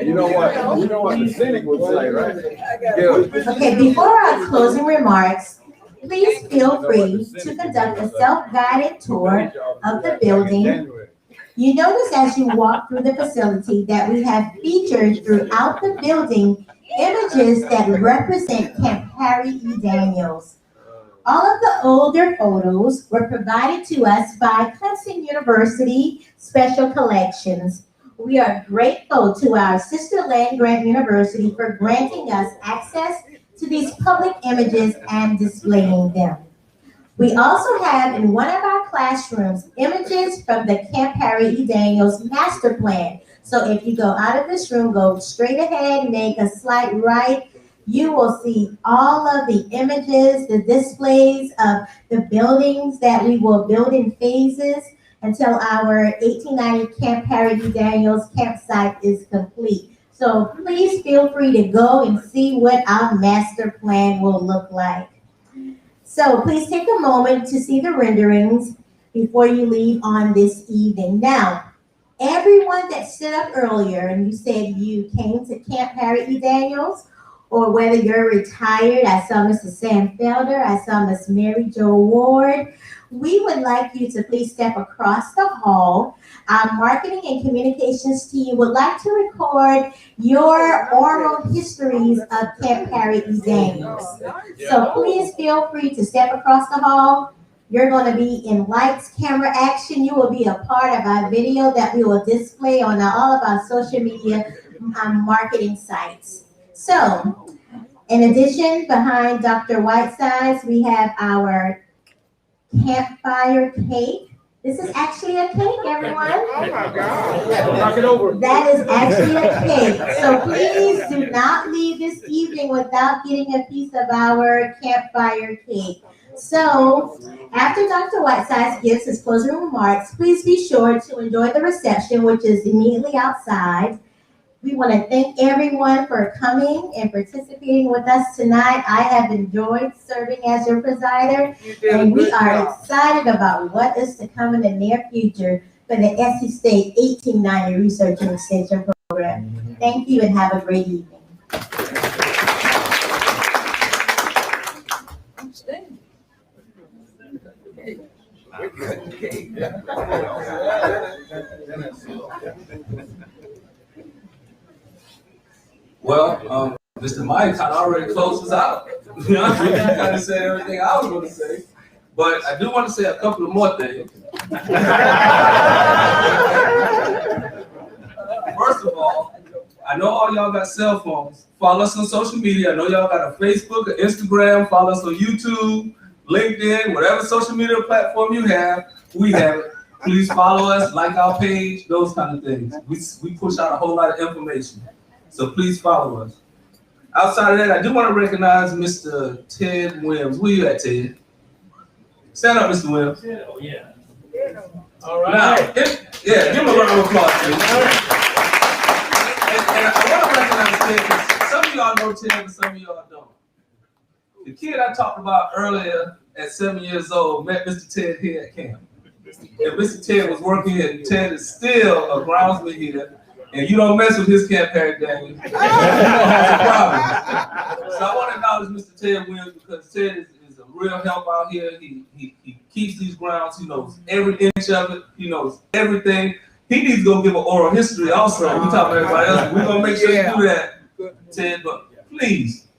You know what the cynic would say, right? Good. Okay, before our closing remarks, please feel free to conduct a self-guided tour of the building. You notice as you walk through the facility that we have featured throughout the building images that represent Camp Harry E. Daniels. All of the older photos were provided to us by Clemson University Special Collections. We are grateful to our sister land-grant university for granting us access to these public images and displaying them. We also have in one of our classrooms images from the Camp Harry E. Daniels master plan. So if you go out of this room, go straight ahead, make a slight right, you will see all of the images, the displays of the buildings that we will build in phases until our 1890 Camp Harry E. Daniels campsite is complete. So please feel free to go and see what our master plan will look like. So please take a moment to see the renderings before you leave on this evening. Now, everyone that stood up earlier and you said you came to Camp Harry E. Daniels, or whether you're retired, I saw Mr. Sam Felder, I saw Miss Mary Jo Ward, we would like you to please step across the hall. Our marketing and communications team would like to record your oral histories of Camp Harry E. Daniels. So please feel free to step across the hall. You're going to be in lights, camera action. You will be a part of our video that we will display on all of our social media marketing sites. So, in addition, behind Dr. Whitesides, we have our campfire cake. This is actually a cake, everyone. Knock it over. That is actually a cake. So please do not leave this evening without getting a piece of our campfire cake. So after Dr. Whitesides gives his closing remarks, please be sure to enjoy the reception, which is immediately outside. We want to thank everyone for coming and participating with us tonight. I have enjoyed serving as your presider, and we are excited about what is to come in the near future for the SC State 1890 Research and Extension Program. Thank you and have a great evening. Well, Mr. Mike kind of already closed us out. You know, he kind of said everything I was going to say. But I do want to say a couple of more things. First of all, I know all y'all got cell phones. Follow us on social media. I know y'all got a Facebook, an Instagram. Follow us on YouTube, LinkedIn, whatever social media platform you have, we have it. Please follow us, like our page, those kind of things. We push out a whole lot of information. So please follow us. Outside of that, I do want to recognize Mr. Ted Williams. Where you at, Ted? Stand up, Mr. Williams. Oh, yeah. All right. Now, give him a round of applause, please. And I want to recognize Ted because some of y'all know Ted and some of y'all don't. The kid I talked about earlier at 7 years old met Mr. Ted here at camp. And Mr. Ted was working here, and Ted is still a groundsman here. And you don't mess with his camp, Harry Daniel. That's a problem. So I want to acknowledge Mr. Ted Williams because Ted is a real help out here. He keeps these grounds. He knows every inch of it. He knows everything. He needs to go give an oral history also. We talk about everybody else. We're going to make sure you do that, Ted. But please,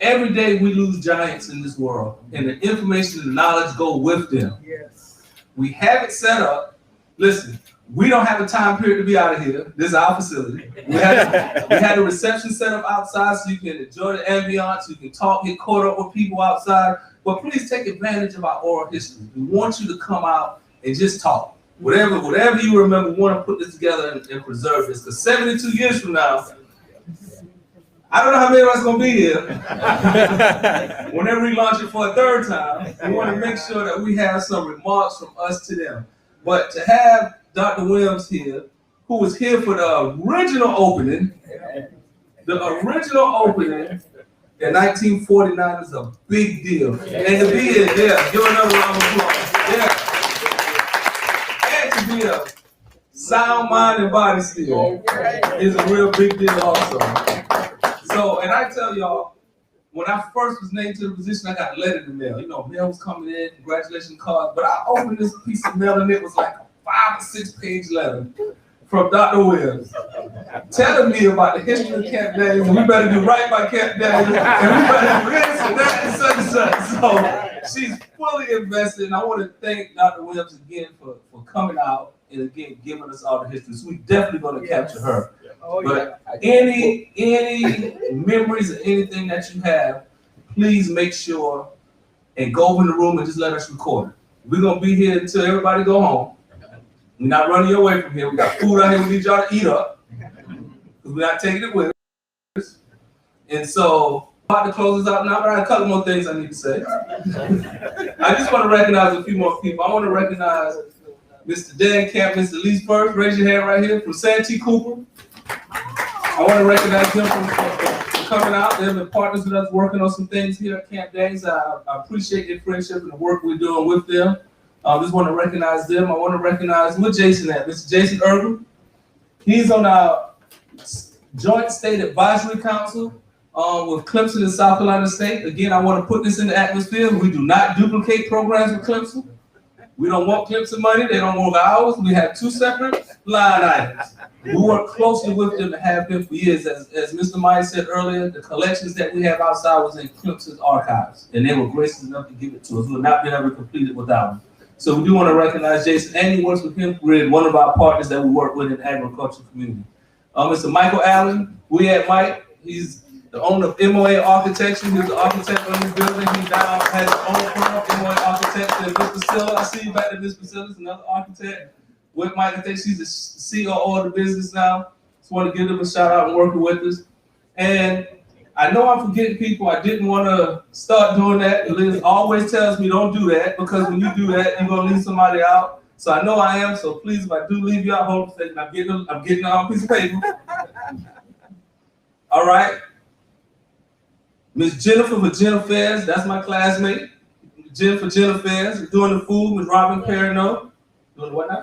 every day we lose giants in this world. And the information and the knowledge go with them. Yes. We have it set up. Listen. We don't have a time period to be out of here. This is our facility. We had a reception set up outside so you can enjoy the ambiance, you can talk, get caught up with people outside. But please take advantage of our oral history. We want you to come out and just talk. Whatever you remember, we want to put this together and preserve this. Because 72 years from now, I don't know how many of us are going to be here. Whenever we launch it for a third time, we want to make sure that we have some remarks from us to them. But to have Dr. Williams here, who was here for the original opening. The original opening in 1949 is a big deal. And to be here, give another round of applause. And to be a sound mind and body still is a real big deal also. So, and I tell y'all, when I first was named to the position, I got a letter in the mail. You know, mail was coming in, congratulations cards. But I opened this piece of mail and it was like 5 or 6 page letter from Dr. Williams telling me about the history of Camp Daniels, and we better do right by Camp Daniels, and we better do this and that and such and such. So she's fully invested, and I want to thank Dr. Williams again for coming out and again giving us all the history. So we definitely going to capture her. But any memories or anything that you have, please make sure and go in the room and just let us record it. We're going to be here until everybody go home. We're not running away from here. We got food out here we need y'all to eat up. Because we're not taking it with us. And so, I'm about to close this out now, but I have a couple more things I need to say. I just want to recognize a few more people. I want to recognize Mr. Dan Camp, Mr. Lee first. Raise your hand right here from Santee Cooper. I want to recognize them for coming out. They've been partners with us working on some things here at Camp Days. I appreciate their friendship and the work we're doing with them. I just want to recognize them. I want to recognize where Jason at, Mr. Jason Irvin. He's on our Joint State Advisory Council with Clemson and South Carolina State. Again, I want to put this in the atmosphere. We do not duplicate programs with Clemson. We don't want Clemson money. They don't want ours. We have 2 separate line items. We work closely with them and have been for years. As Mr. Mike said earlier, the collections that we have outside was in Clemson's archives, and they were gracious enough to give it to us. We would not been able to complete it without them. So we do want to recognize Jason, and he works with him. We're one of our partners that we work with in the agricultural community. Mr. Michael Allen, we had Mike. He's the owner of MOA Architecture. He's the architect on this building. He now has his own firm, MOA Architecture. And Miss Priscilla, I see you back there, Miss Priscilla, another architect with Mike. I think she's the COO of the business now. Just want to give them a shout out and working with us. And I know I'm forgetting people. I didn't want to start doing that. Liz always tells me don't do that because when you do that, you're gonna leave somebody out. So I know I am. So please, if I do leave you out, hold on. I'm getting on a piece of paper. All right. Miss Jennifer Fairs, that's my classmate. Jennifer Fairs doing the food. Miss Robin Perrineau doing what now?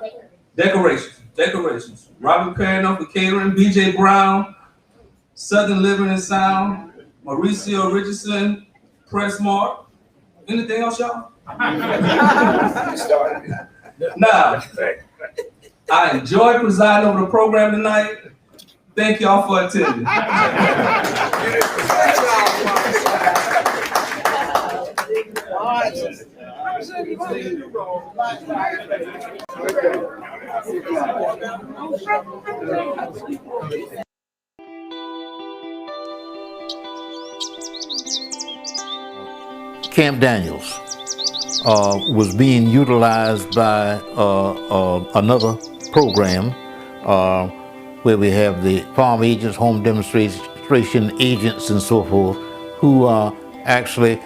Decorations. Robin Perrineau for catering. BJ Brown, Southern Living and Sound. Mauricio Richardson, Pressmark. Anything else, y'all? Now, I enjoyed presiding over the program tonight. Thank y'all for attending. Camp Daniels was being utilized by another program where we have the farm agents, home demonstration agents, and so forth, who actually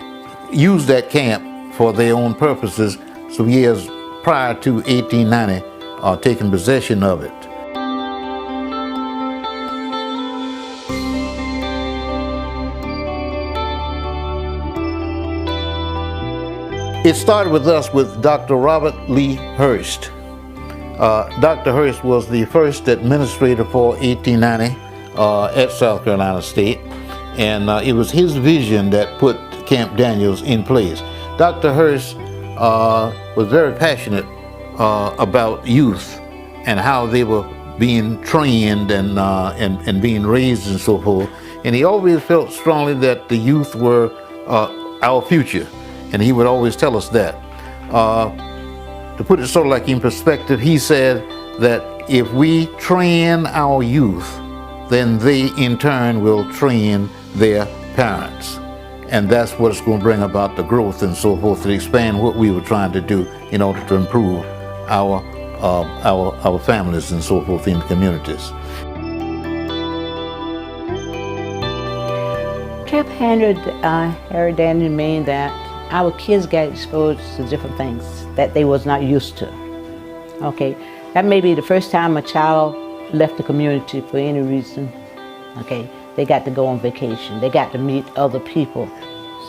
used that camp for their own purposes some years prior to 1890, taking possession of it. It started with us with Dr. Robert Lee Hurst. Dr. Hurst was the first administrator for 1890 at South Carolina State, and it was his vision that put Camp Daniels in place. Dr. Hurst was very passionate about youth and how they were being trained and being raised and so forth, and he always felt strongly that the youth were our future. And he would always tell us that. To put it sort of like in perspective, he said that if we train our youth, then they in turn will train their parents. And that's what's going to bring about the growth and so forth, to expand what we were trying to do in order to improve our families and so forth in the communities. Camp Harry Daniel mean that our kids got exposed to different things that they was not used to. Okay, that may be the first time a child left the community for any reason. Okay, they got to go on vacation. They got to meet other people.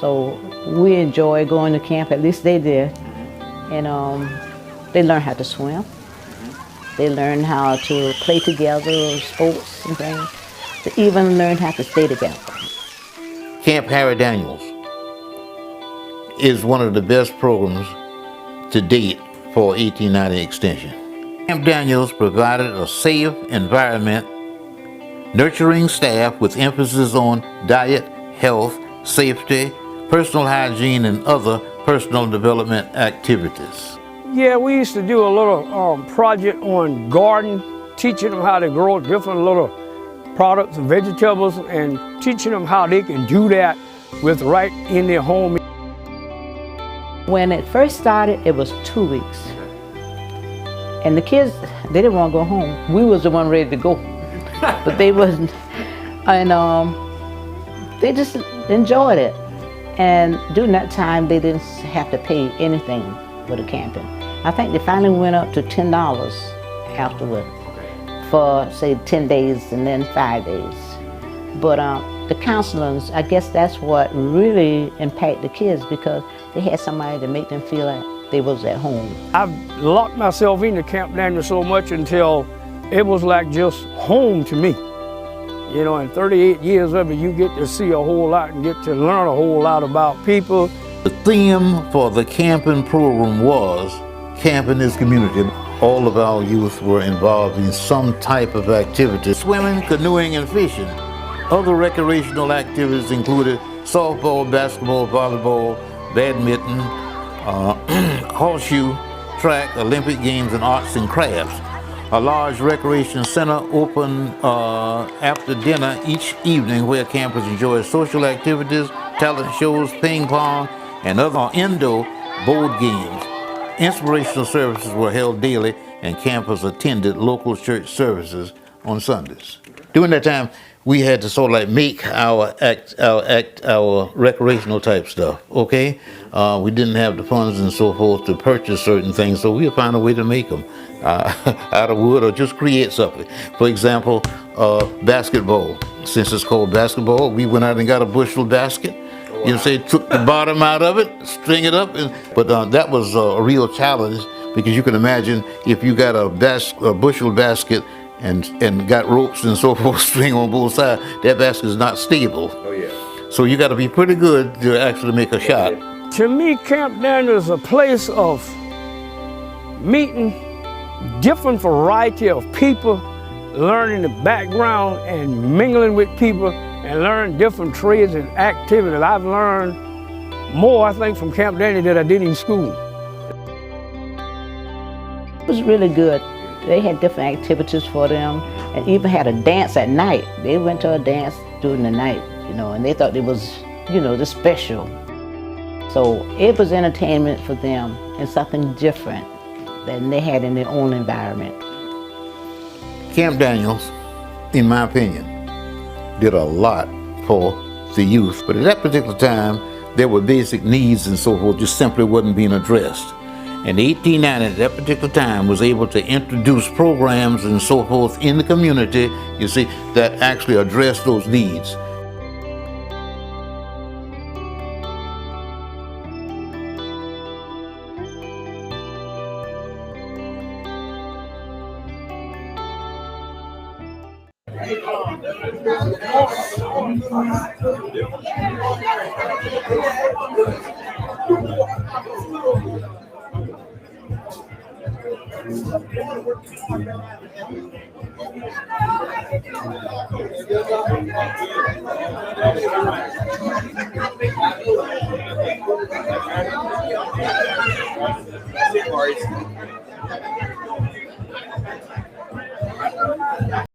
So we enjoy going to camp, at least they did. And they learn how to swim. They learn how to play together, sports and things. They even learn how to stay together. Camp Harry Daniels is one of the best programs to date for 1890 extension. Camp Daniels provided a safe environment, nurturing staff with emphasis on diet, health, safety, personal hygiene, and other personal development activities. Yeah, we used to do a little project on garden, teaching them how to grow different little products and vegetables, and teaching them how they can do that with right in their home. When it first started, it was 2 weeks. And the kids, they didn't want to go home. We was the one ready to go, but they wasn't. And they just enjoyed it. And during that time, they didn't have to pay anything for the camping. I think they finally went up to $10 afterward for, say, 10 days and then 5 days. But the counselors, I guess that's what really impacted the kids, because they had somebody to make them feel like they was at home. I've locked myself into Camp Daniel so much until it was like just home to me. You know, in 38 years of it, you get to see a whole lot and get to learn a whole lot about people. The theme for the camping program was camping this community. All of our youth were involved in some type of activity: swimming, canoeing, and fishing. Other recreational activities included softball, basketball, volleyball, badminton, horseshoe, track, Olympic games, and arts and crafts. A large recreation center open after dinner each evening where campers enjoy social activities, talent shows, ping pong, and other indoor board games. Inspirational services were held daily, and campers attended local church services on Sundays. During that time, we had to sort of like make our recreational type stuff, okay? We didn't have the funds and so forth to purchase certain things, so we'd find a way to make them out of wood or just create something. For example, basketball. Since it's called basketball, we went out and got a bushel basket. You know, say took the bottom out of it, string it up, but that was a real challenge because you can imagine if you got a bushel basket and got ropes and so forth, string on both sides, that basket is not stable. Oh, yeah. So you got to be pretty good to actually make a shot. To me, Camp Daniel is a place of meeting different variety of people, learning the background and mingling with people and learning different trades and activities. I've learned more, I think, from Camp Daniel than I did in school. It was really good. They had different activities for them and even had a dance at night. They went to a dance during the night, you know, and they thought it was, you know, just special. So it was entertainment for them and something different than they had in their own environment. Camp Daniels, in my opinion, did a lot for the youth, but at that particular time, there were basic needs and so forth just simply wasn't being addressed. And 1890 at that particular time was able to introduce programs and so forth in the community, you see, that actually addressed those needs.